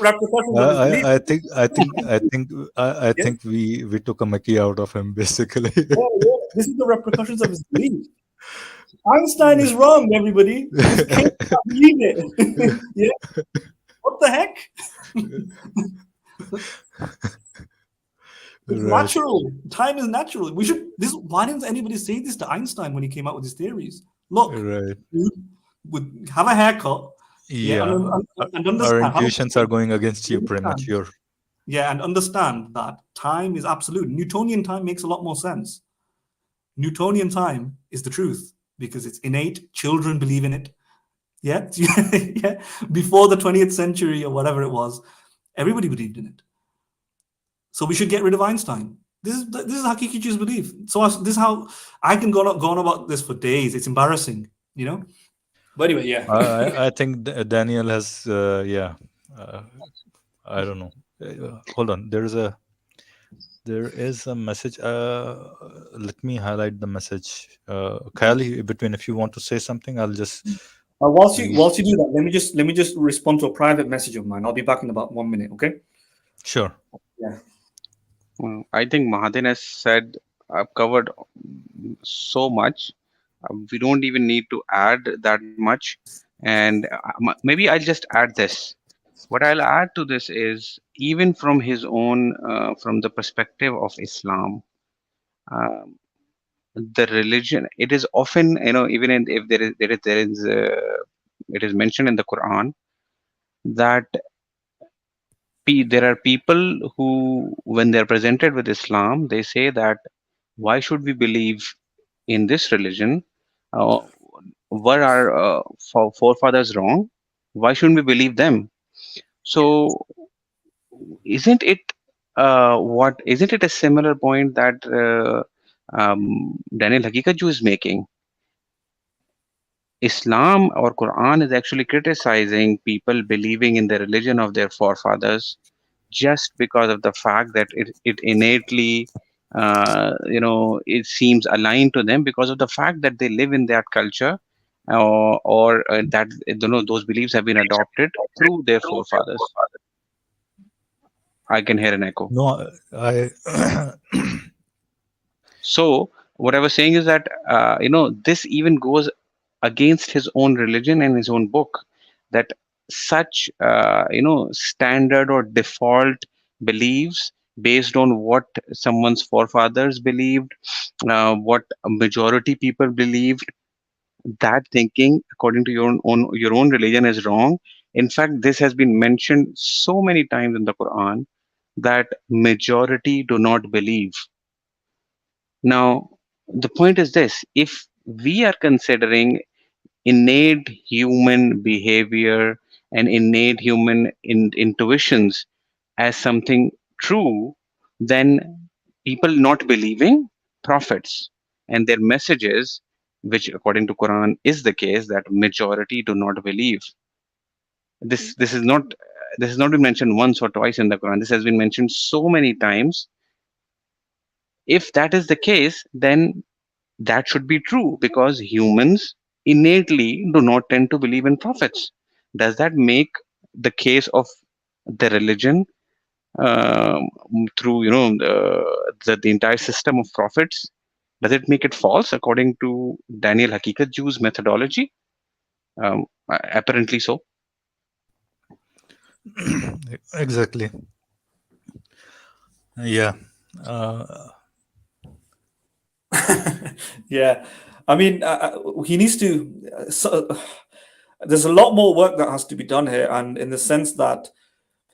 Speaker 2: repercussions of his belief?
Speaker 3: I think we took a Mickey out of him, basically.
Speaker 2: Yeah. This is the repercussions of his belief. Einstein is wrong, everybody. You can't believe it. Yeah. What the heck? It's natural. Time is natural. Why didn't anybody say this to Einstein when he came out with his theories? Look, dude would have a haircut.
Speaker 3: Yeah.
Speaker 2: And understand.
Speaker 3: Our intuitions are going against you premature.
Speaker 2: Yeah, and understand that time is absolute. Newtonian time makes a lot more sense. Newtonian time is the truth, because it's innate. Children believe in it. Yeah. Yeah. Before the 20th century or whatever it was, everybody believed in it. So we should get rid of Einstein. This is Haqiqatjou's belief. So this is how I can go on about this for days. It's embarrassing, you know. But anyway, yeah.
Speaker 3: I think Daniel has, I don't know. Hold on. There is a message. Let me highlight the message. Khayalie, between, if you want to say something, I'll just.
Speaker 2: Whilst you do that, let me just respond to a private message of mine. I'll be back in about 1 minute. Okay.
Speaker 3: Sure.
Speaker 2: Yeah.
Speaker 1: Well, I think Mahdin has said, I've covered so much. We don't even need to add that much. And maybe I'll just add this. What I'll add to this is, even from his own, from the perspective of Islam, the religion, it is often, you know, even if it is mentioned in the Quran that there are people who, when they're presented with Islam, they say that, why should we believe in this religion? Were our forefathers wrong? Why shouldn't we believe them? So, isn't it a similar point that Daniel Haqiqatjou is making? Islam or Quran is actually criticizing people believing in the religion of their forefathers just because of the fact that it innately, it seems aligned to them, because of the fact that they live in that culture or that those beliefs have been adopted through their forefathers. I can hear an echo.
Speaker 3: No, I
Speaker 1: So what I was saying is that this even goes against his own religion and his own book, that such standard or default beliefs based on what someone's forefathers believed, what a majority people believed, that thinking according to your own religion is wrong. In fact, this has been mentioned so many times in the Quran that majority do not believe. Now, the point is this: if we are considering innate human behavior and innate human intuitions as something true, then people not believing prophets and their messages, which according to Quran is the case, that majority do not believe. This is not been mentioned once or twice in the Quran. This has been mentioned so many times. If that is the case, then that should be true, because humans innately do not tend to believe in prophets. Does that make the case of the religion, um, through the entire system of prophets, does it make it false according to Daniel Haqiqatjou's methodology? Apparently so.
Speaker 3: exactly. Yeah. Uh,
Speaker 2: Yeah, I mean, he needs to. There's a lot more work that has to be done here, and in the sense that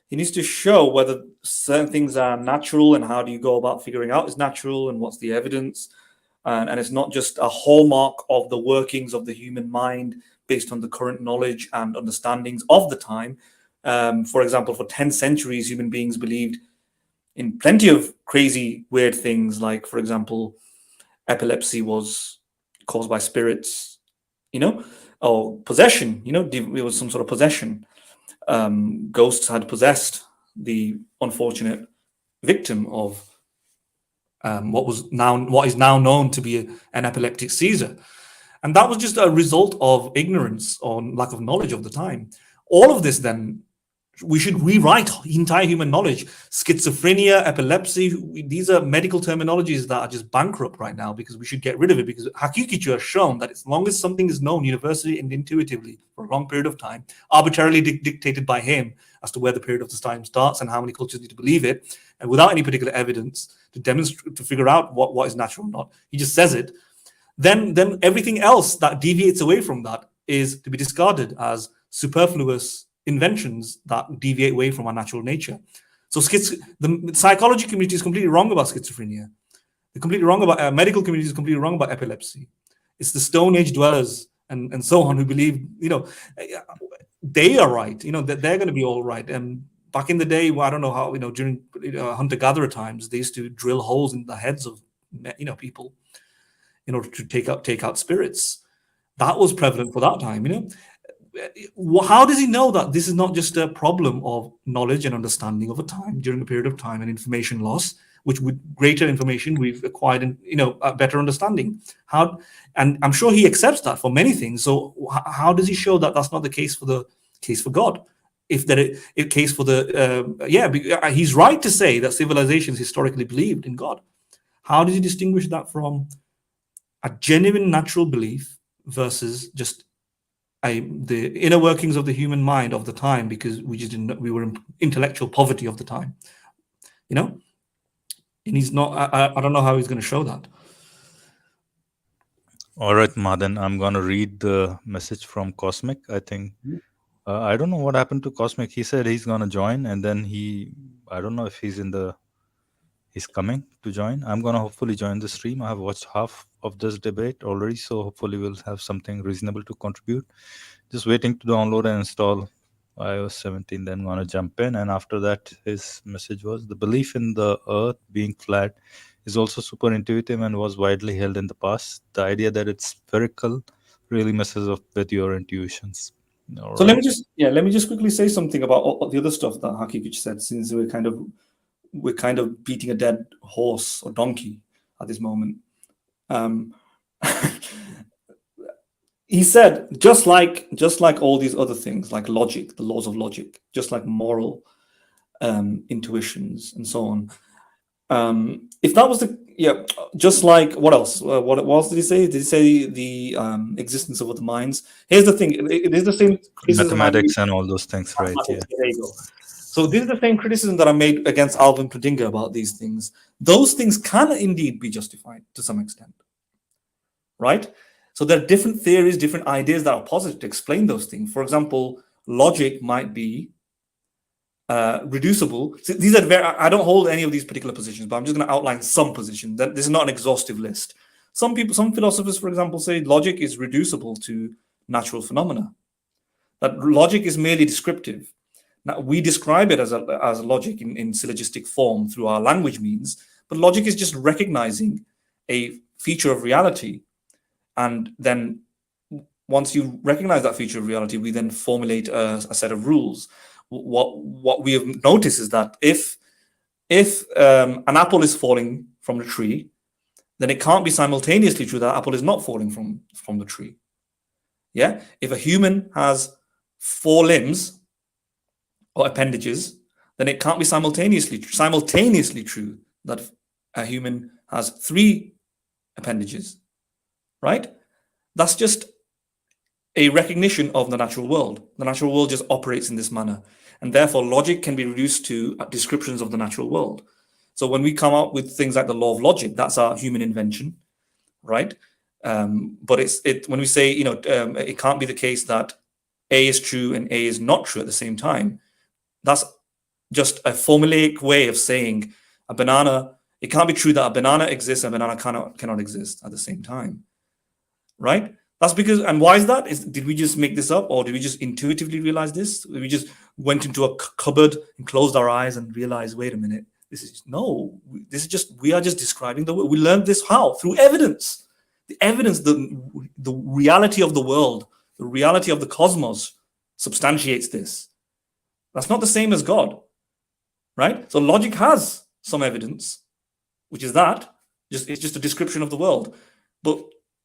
Speaker 2: he needs to show whether certain things are natural and how do you go about figuring out it's natural and what's the evidence. And it's not just a hallmark of the workings of the human mind based on the current knowledge and understandings of the time. For example, for 10 centuries, human beings believed in plenty of crazy, weird things, like, for example, epilepsy was caused by spirits, or possession, it was some sort of possession. Ghosts had possessed the unfortunate victim of what is now known to be an epileptic seizure, and that was just a result of ignorance or lack of knowledge of the time. All of this, then, we should rewrite entire human knowledge. Schizophrenia, epilepsy, these are medical terminologies that are just bankrupt right now, because we should get rid of it, because Haqiqatjou has shown that as long as something is known universally and intuitively for a long period of time, arbitrarily dictated by him as to where the period of this time starts and how many cultures need to believe it, and without any particular evidence to demonstrate, to figure out what is natural or not, he just says it, then everything else that deviates away from that is to be discarded as superfluous inventions that deviate away from our natural nature. So the psychology community is completely wrong about schizophrenia. They're completely wrong about medical community is completely wrong about epilepsy. It's the Stone Age dwellers and so on who believe, they are right. That they're going to be all right. And back in the day, I don't know how, during hunter-gatherer times, they used to drill holes in the heads of people in order to take out spirits. That was prevalent for that time. How does he know that this is not just a problem of knowledge and understanding over time, during a period of time, and information loss, which with greater information we've acquired a better understanding? And I'm sure he accepts that for many things. So how does he show that that's not the case for God? He's right to say that civilizations historically believed in God. How does he distinguish that from a genuine natural belief versus just the inner workings of the human mind of the time, because we were in intellectual poverty of the time, and he's not. I don't know how he's going to show that.
Speaker 3: all right, Mahdin, I'm going to read the message from Cosmic. I think I don't know what happened to Cosmic. He said he's going to join, and then I don't know if he's coming to join. I'm going to hopefully join the stream. I have watched half of this debate already, so hopefully we'll have something reasonable to contribute. Just waiting to download and install iOS 17, then going to jump in. And after that, his message was, the belief in the earth being flat is also super intuitive and was widely held in the past. The idea that it's spherical really messes up with your intuitions. All
Speaker 2: So
Speaker 3: right.
Speaker 2: let me just quickly say something about all the other stuff that Haqiqatjou said, since we're kind of beating a dead horse or donkey at this moment. he said, just like all these other things, like logic, the laws of logic, just like moral intuitions and so on. If that was just like what else? What else did he say? Did he say the existence of other minds? Here's the thing: it is the same criticism I made.
Speaker 3: Mathematics and all those things, right? Yeah.
Speaker 2: There you go. So this is the same criticism that I made against Alvin Pradinga about these things. Those things can indeed be justified to some extent, right? So there are different theories, different ideas that are posited to explain those things. For example, logic might be reducible. So these are I don't hold any of these particular positions, but I'm just going to outline some positions. That this is not an exhaustive list. Some philosophers, for example, say logic is reducible to natural phenomena. That logic is merely descriptive. Now we describe it as logic in syllogistic form through our language means, but logic is just recognizing a feature of reality, and then once you recognize that feature of reality, we then formulate a set of rules. What we have noticed is that if an apple is falling from the tree, then it can't be simultaneously true that apple is not falling from the tree. Yeah, if a human has 4 limbs or appendages, then it can't be simultaneously true that a human has 3 appendages, right? That's just a recognition of the natural world. The natural world just operates in this manner, and therefore logic can be reduced to descriptions of the natural world. So when we come up with things like the law of logic, that's our human invention, right? But when we say, it can't be the case that A is true and A is not true at the same time. That's just a formulaic way of saying a banana. It can't be true that a banana exists and a banana cannot exist at the same time, right? That's because, and why is that? Did we just make this up, or did we just intuitively realize this? We just went into a cupboard and closed our eyes and realized, wait a minute, we are just describing the world. We learned this how? Through evidence. The evidence, the reality of the world, the reality of the cosmos substantiates this. That's not the same as God, right? So logic has some evidence, which is that it's just a description of the world, but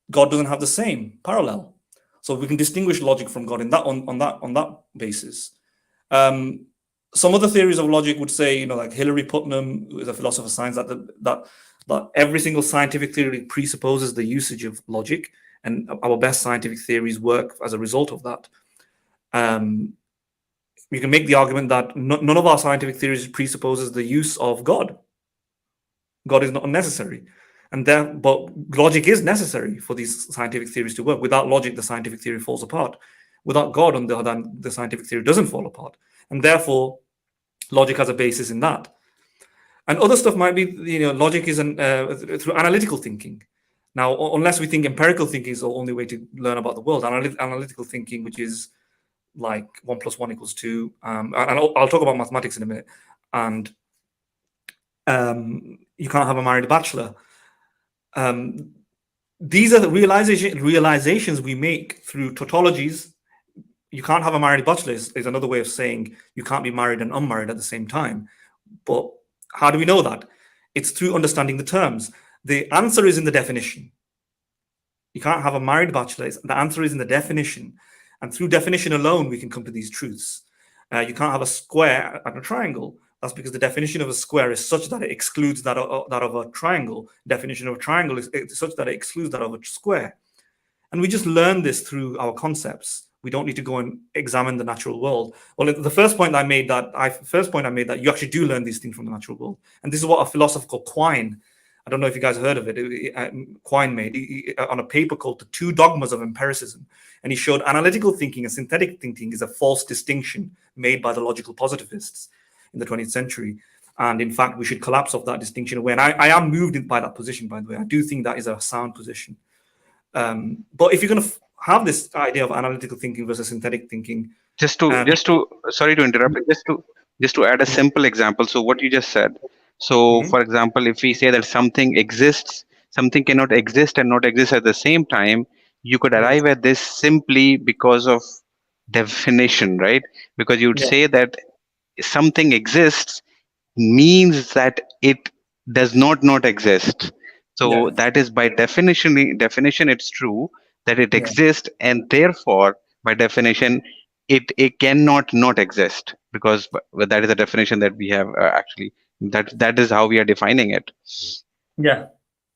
Speaker 2: God doesn't have the same parallel. So we can distinguish logic from God on that basis. Some other theories of logic would say, like Hilary Putnam, who is a philosopher of science, that every single scientific theory presupposes the usage of logic, and our best scientific theories work as a result of that. We can make the argument that none of our scientific theories presupposes the use of God. God is not unnecessary. But logic is necessary for these scientific theories to work. Without logic, the scientific theory falls apart. Without God, on the other hand, the scientific theory doesn't fall apart. And therefore, logic has a basis in that. And other stuff might be, logic is through analytical thinking. Now, unless we think empirical thinking is the only way to learn about the world, analytical thinking, which is like 1 + 1 = 2. And I'll talk about mathematics in a minute. And you can't have a married bachelor. These are the realizations we make through tautologies. You can't have a married bachelor is another way of saying you can't be married and unmarried at the same time. But how do we know that? It's through understanding the terms. The answer is in the definition. You can't have a married bachelor. The answer is in the definition. And through definition alone, we can come to these truths. You can't have a square and a triangle. That's because the definition of a square is such that it excludes that of a triangle. Definition of a triangle is such that it excludes that of a square. And we just learn this through our concepts. We don't need to go and examine the natural world. Well, the first point I made that you actually do learn these things from the natural world. And this is what a philosopher called Quine, I don't know if you guys heard of it, Quine made on a paper called The Two Dogmas of Empiricism. And he showed analytical thinking and synthetic thinking is a false distinction made by the logical positivists in the 20th century. And in fact, we should collapse off that distinction away. And I am moved by that position, by the way. I do think that is a sound position. But if you're going to have this idea of analytical thinking versus synthetic thinking,
Speaker 1: sorry to interrupt, just to add a simple example. So what you just said. So for example, if we say that something exists, something cannot exist and not exist at the same time, you could arrive at this simply because of definition, right? Because you'd say that something exists means that it does not exist. So that is by definition it's true, that it
Speaker 2: Yeah.
Speaker 1: exists, and therefore, by definition, it cannot not exist, because that is the definition that we have actually. That is how we are defining it.
Speaker 2: Yeah.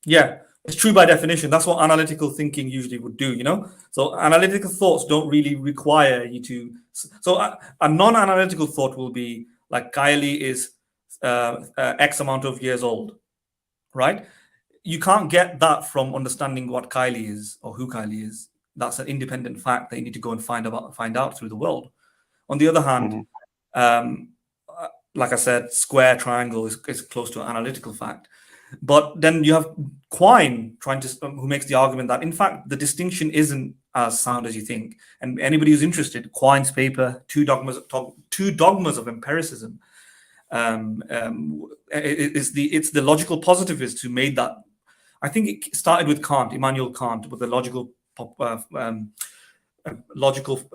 Speaker 2: Yeah. It's true by definition. That's what analytical thinking usually would do, you know? So analytical thoughts don't really require you to. So a non-analytical thought will be like Khayalie is X amount of years old, right? You can't get that from understanding what Khayalie is or who Khayalie is. That's an independent fact that you need to go and find out through the world. On the other hand,
Speaker 1: Mhm.
Speaker 2: um, like I said, square triangle is close to an analytical fact. But then you have Quine trying to who makes the argument that in fact the distinction isn't as sound as you think. And anybody who's interested, Quine's paper, Two Dogmas of Empiricism, it's the logical positivists who made that. I think it started with Kant, Immanuel Kant, with the logical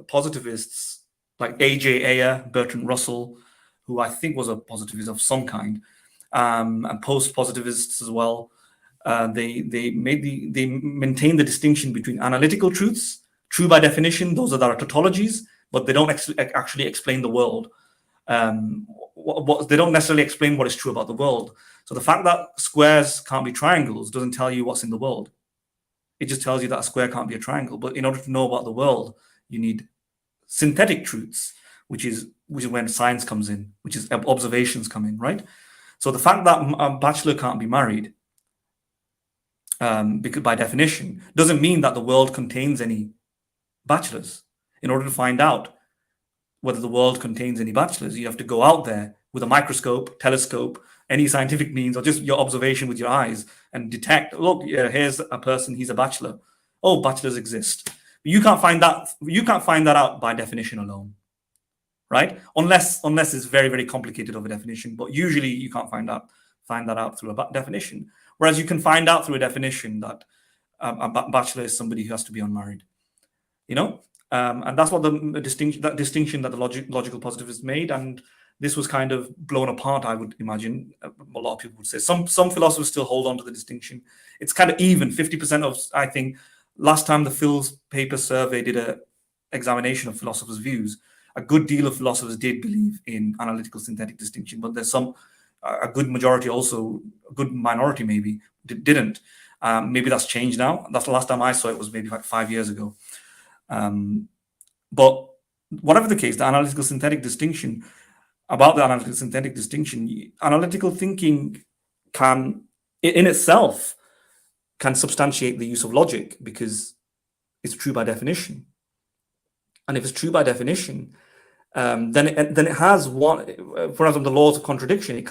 Speaker 2: positivists like A.J. Ayer, Bertrand Russell, who I think was a positivist of some kind, and post-positivists as well. They maintain the distinction between analytical truths, true by definition, those that are tautologies, but they don't actually explain the world. They don't necessarily explain what is true about the world. So the fact that squares can't be triangles doesn't tell you what's in the world. It just tells you that a square can't be a triangle. But in order to know about the world, you need synthetic truths, which is when science comes in, which is observations come in, right? So the fact that a bachelor can't be married, because by definition, doesn't mean that the world contains any bachelors. In order to find out whether the world contains any bachelors, you have to go out there with a microscope, telescope, any scientific means, or just your observation with your eyes and detect, look, here's a person, he's a bachelor. Oh, bachelors exist. You can't find that out by definition alone, right? Unless it's very, very complicated of a definition. But usually you can't find that out through a definition. Whereas you can find out through a definition that a bachelor is somebody who has to be unmarried, you know? And that's what the distinction that the logical positivists made, and this was kind of blown apart. I would imagine a lot of people would say some philosophers still hold on to the distinction. It's kind of even 50% of, I think, last time the Phil's paper survey did a examination of philosophers' views. A good deal of philosophers did believe in analytical synthetic distinction, but there's a good majority also, a good minority maybe didn't. Maybe that's changed now. That's the last time I saw it was maybe like 5 years ago. But whatever the case, analytical synthetic distinction, analytical thinking can, in itself, can substantiate the use of logic because it's true by definition. And if it's true by definition, then it has one. For example, the laws of contradiction. It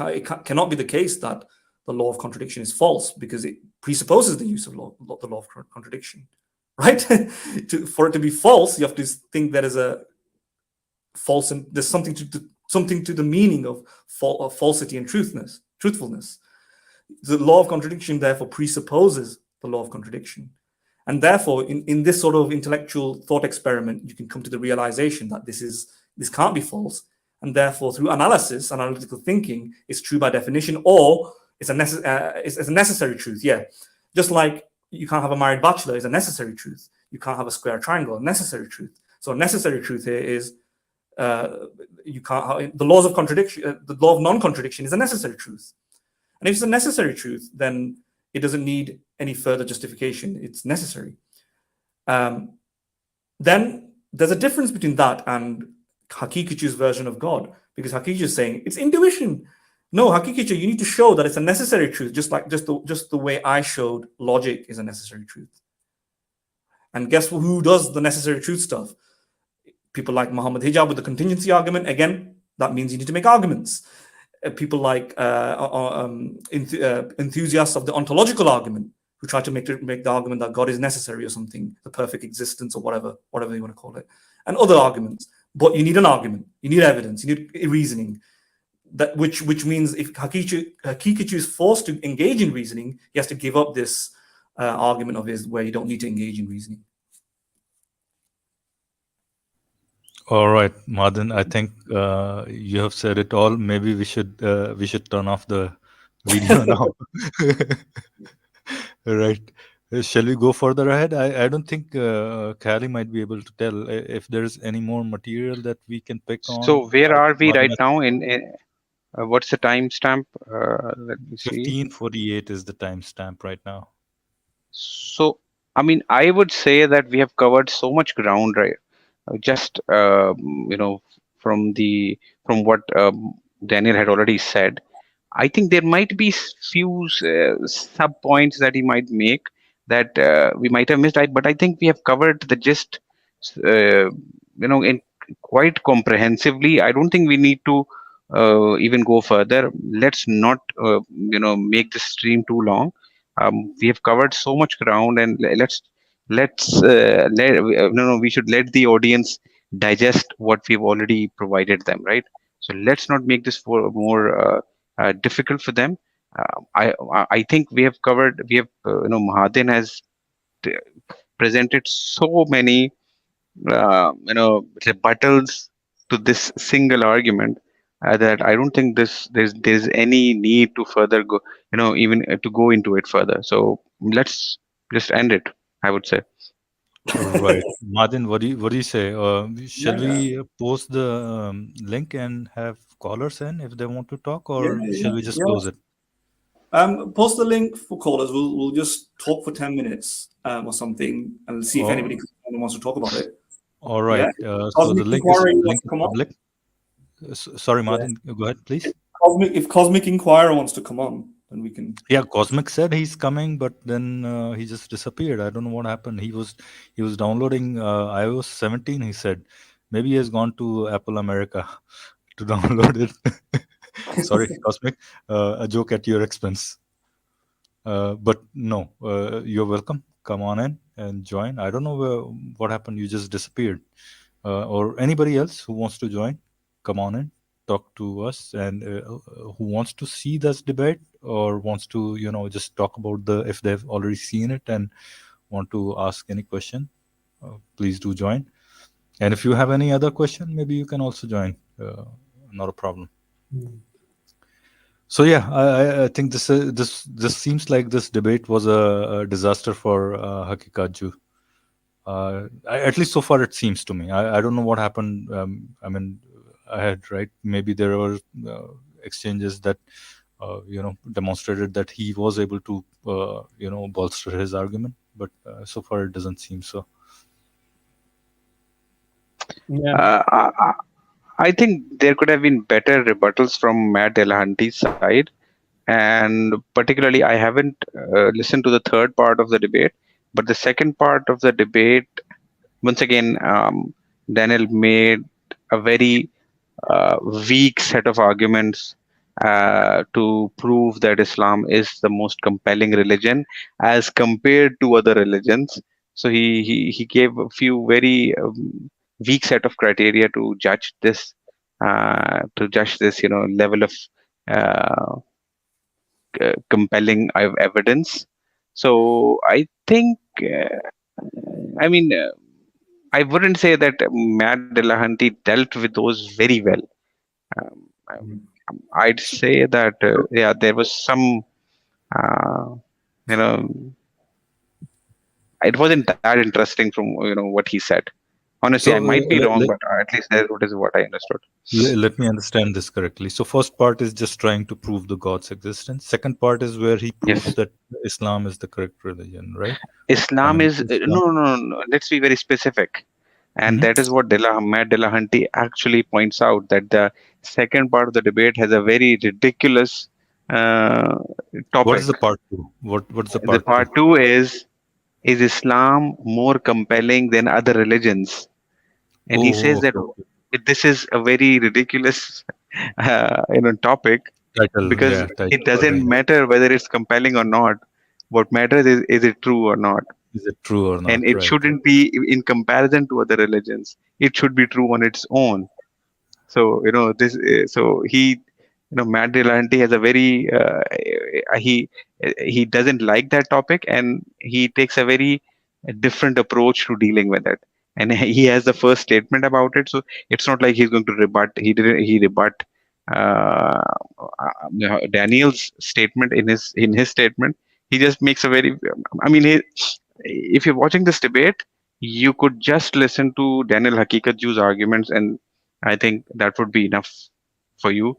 Speaker 2: cannot be the case that the law of contradiction is false because it presupposes the use of the law of contradiction. Right? For it to be false, you have to think there is a false, and there's something to the meaning of falsity and truthfulness. The law of contradiction therefore presupposes the law of contradiction, and therefore, in this sort of intellectual thought experiment, you can come to the realization that this can't be false, and therefore, through analysis, analytical thinking, it's true by definition, or it's a necessary truth. Yeah, just like you can't have a married bachelor is a necessary truth. You can't have a square triangle, a necessary truth. So a necessary truth here is you can't have, the laws of contradiction, the law of non-contradiction is a necessary truth. And if it's a necessary truth, then it doesn't need any further justification. It's necessary. Then there's a difference between that and Haqiqatjou's version of God, because Haqiqatjou is saying it's intuition. No, Haqiqatjou, you need to show that it's a necessary truth, just the way I showed logic is a necessary truth. And guess who does the necessary truth stuff? People like Muhammad Hijab with the contingency argument. Again, that means you need to make arguments. People like enthusiasts of the ontological argument who try to make the argument that God is necessary or something, the perfect existence or whatever you want to call it, and other arguments. But you need an argument, you need evidence, you need reasoning. That which means if Haqiqatjou is forced to engage in reasoning, he has to give up this argument of his where you don't need to engage in reasoning.
Speaker 3: All right, Mahdin, I think you have said it all. Maybe we should turn off the video now. Right. Shall we go further ahead? I don't think Khayalie might be able to tell if there's any more material that we can pick on.
Speaker 1: So where are we
Speaker 3: Mahdin,
Speaker 1: right now? What's the timestamp? Let me see.
Speaker 3: 15:48 is the timestamp right now.
Speaker 1: So, I mean, I would say that we have covered so much ground, right? Just from from what Daniel had already said. I think there might be few sub points that he might make that we might have missed. But I think we have covered the gist, in quite comprehensively. I don't think we need to even go further. Let's not, make this stream too long. We have covered so much ground, and we should let the audience digest what we've already provided them, right? So let's not make this for more difficult for them. I think we have covered. We have Mahdin has uh, presented so many rebuttals to this single argument that I don't think there's any need to further go, even to go into it further. So let's just end it, I would say.
Speaker 3: Right. Mahdin, what do you say? Shall
Speaker 2: Yeah, yeah,
Speaker 3: we post the link and have callers in if they want to talk,
Speaker 2: yeah,
Speaker 3: or shall
Speaker 2: yeah,
Speaker 3: we just
Speaker 2: yeah.
Speaker 3: close it?
Speaker 2: Post the link for callers. We'll just talk for 10 minutes or something, and see if anybody wants to talk about it.
Speaker 3: All
Speaker 2: Yeah.
Speaker 3: right. So
Speaker 2: Cosmic
Speaker 3: the
Speaker 2: Inquiry
Speaker 3: link
Speaker 2: wants
Speaker 3: is
Speaker 2: to come on.
Speaker 3: public. Sorry,
Speaker 2: Yeah.
Speaker 3: Mahdin, go ahead, please.
Speaker 2: If Cosmic Inquirer wants to come on, then we can.
Speaker 3: Yeah, Cosmic said he's coming, but then he just disappeared. I don't know what happened. He was downloading iOS 17. He said maybe he has gone to Apple America to download it. Sorry, Cosmic. A joke at your expense. But no, you're welcome. Come on in and join. I don't know what happened. You just disappeared. Or anybody else who wants to join, come on in, talk to us, and who wants to see this debate or wants to, just talk about if they've already seen it and want to ask any question, please do join. And if you have any other question, maybe you can also join. Not a problem. So yeah, I think this seems like this debate was a disaster for Haqiqatjou. At least so far, it seems to me. I don't know what happened. I mean, ahead, right? Maybe there were exchanges that demonstrated that he was able to bolster his argument, but so far it doesn't seem so.
Speaker 2: Yeah.
Speaker 1: I think there could have been better rebuttals from Matt Dillahunty's side, and particularly I haven't listened to the third part of the debate, but the second part of the debate, once again, Daniel made a very weak set of arguments to prove that Islam is the most compelling religion as compared to other religions. So he gave a few very weak set of criteria to judge this level of uh, compelling evidence. So I think, I mean, I wouldn't say that Matt Dillahunty dealt with those very well. I'd say that there was some, uh, you know, it wasn't that interesting from what he said. Honestly, I
Speaker 3: So
Speaker 1: might be wrong, but at least that is what I understood.
Speaker 3: let me understand this correctly. So first part is just trying to prove the God's existence. Second part is where he proves
Speaker 1: Yes,
Speaker 3: that Islam is the correct religion, right? I
Speaker 1: Islam
Speaker 3: mean,
Speaker 1: is
Speaker 3: Islam.
Speaker 1: no. Let's be very specific, and
Speaker 3: Mhm.
Speaker 1: that is what Matt Dillahunty actually points out, that the second part of the debate has a very ridiculous uh,
Speaker 3: What is
Speaker 1: topic.
Speaker 3: the part two? What's the
Speaker 1: The
Speaker 3: part two?
Speaker 1: part two is Islam more compelling than other religions? And he
Speaker 3: Oh,
Speaker 1: says that
Speaker 3: okay, okay.
Speaker 1: this is a very ridiculous topic,
Speaker 3: Title,
Speaker 1: because
Speaker 3: yeah,
Speaker 1: it
Speaker 3: title for
Speaker 1: doesn't
Speaker 3: me.
Speaker 1: matter whether it's compelling or not. What matters is it true or not?
Speaker 3: Is it true or
Speaker 1: And
Speaker 3: not?
Speaker 1: it
Speaker 3: Right.
Speaker 1: shouldn't be in comparison to other religions. It should be true on its own. So so Matt Dillahunty has a very he doesn't like that topic, and he takes a very different approach to dealing with it. And he has the first statement about it, so it's not like he's going to rebut. He rebut Daniel's statement in his statement. He just makes a very, I mean, if you're watching this debate, you could just listen to Daniel Haqiqatjou's arguments, and I think that would be enough for you.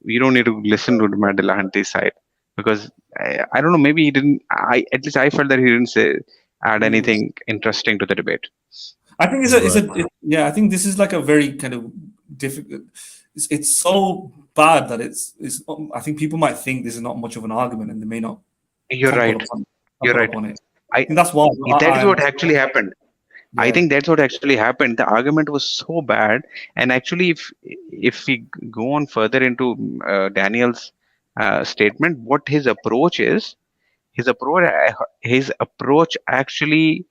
Speaker 1: You don't need to listen to Matt Dillahunty's side because I don't know, maybe he didn't. At least I felt that he didn't add
Speaker 2: Mm.
Speaker 1: anything interesting to the debate.
Speaker 2: I think
Speaker 3: Right.
Speaker 2: yeah. I think this is like a very kind of difficult. It's so bad that it's. I think people might think this is not much of an argument, and they may not
Speaker 1: You're right. You're
Speaker 2: trample
Speaker 1: right.
Speaker 2: upon it. I
Speaker 1: I
Speaker 2: think that's why
Speaker 1: that is what actually happened. I
Speaker 2: yeah.
Speaker 1: think that's what actually happened. The argument was so bad, and actually, if we go on further into Daniel's statement, what his approach is, his approach actually,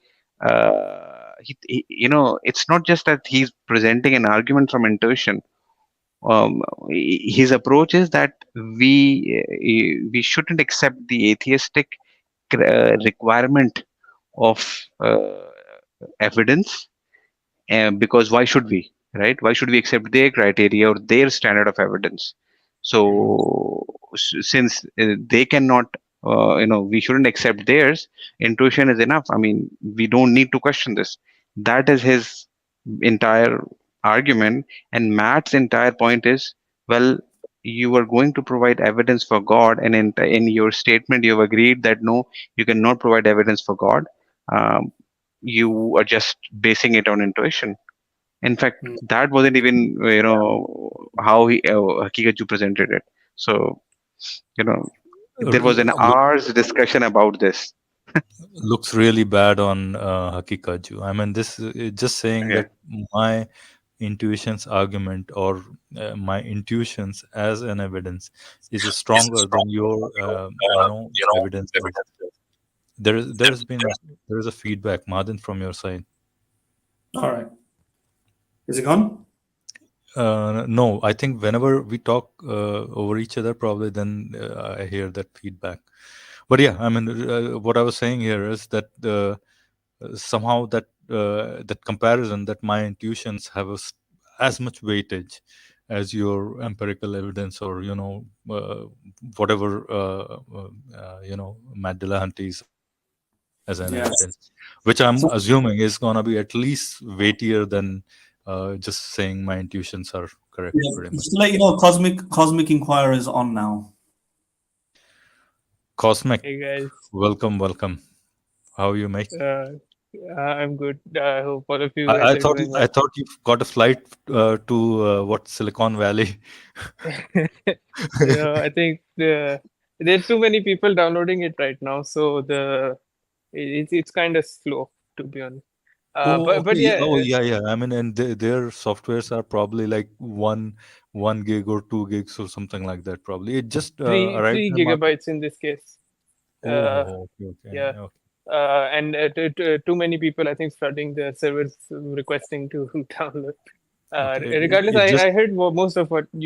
Speaker 1: it's not just that he's presenting an argument from intuition. His approach is that we shouldn't accept the atheistic requirement of evidence, because why should we, right? Why should we accept their criteria or their standard of evidence?
Speaker 2: Mm.
Speaker 1: So since they cannot, we shouldn't accept theirs. Intuition is enough. I mean, we don't need to question this. That is his entire argument. And Matt's entire point is, well, you are going to provide evidence for God, and in your statement, you have agreed that no, you cannot provide evidence for God. Um, you are just basing it on intuition. In fact,
Speaker 2: Mm.
Speaker 1: that wasn't even how Haqiqatjou presented it. So there was an
Speaker 3: Look,
Speaker 1: hour's discussion about this.
Speaker 3: looks really bad on Haqiqatjou. I mean, this is just saying
Speaker 1: Okay.
Speaker 3: that my intuition's argument or my intuitions as an evidence is stronger than your evidence. There is a feedback, Mahdin, from your side.
Speaker 2: All right. Is it gone?
Speaker 3: No, I think whenever we talk over each other, probably then I hear that feedback. But yeah, I mean, what I was saying here is that somehow that comparison, that my intuitions have as much weightage as your empirical evidence, or whatever Matt Dillahunty's as an evidence,
Speaker 2: Yes.
Speaker 3: which I'm
Speaker 2: So
Speaker 3: assuming is going to be at least weightier than just saying my intuitions are correct,
Speaker 2: yeah,
Speaker 3: pretty much.
Speaker 2: just to let you know, Cosmic Inquirer is on now.
Speaker 3: Cosmic,
Speaker 4: Hey guys,
Speaker 3: welcome. How are you, mate?
Speaker 4: I'm good. I hope all of you
Speaker 3: I,
Speaker 4: guys
Speaker 3: I
Speaker 4: are
Speaker 3: thought
Speaker 4: doing
Speaker 3: I
Speaker 4: well.
Speaker 3: thought you got a flight to what, Silicon Valley.
Speaker 4: I think there's too many people downloading it right now, so it's kind of slow, to be honest.
Speaker 3: Oh,
Speaker 4: But
Speaker 3: okay. Oh,
Speaker 4: yeah,
Speaker 3: yeah. I mean, and their softwares are probably like one gig or 2 gigs or something like that. Probably it just
Speaker 4: three
Speaker 3: arrived
Speaker 4: three
Speaker 3: in the market.
Speaker 4: gigabytes in this case. Uh,
Speaker 3: Oh, okay.
Speaker 4: yeah, and too many people, I think, flooding the servers requesting to download.
Speaker 3: Okay.
Speaker 4: Regardless,
Speaker 3: It just
Speaker 4: I heard most of what you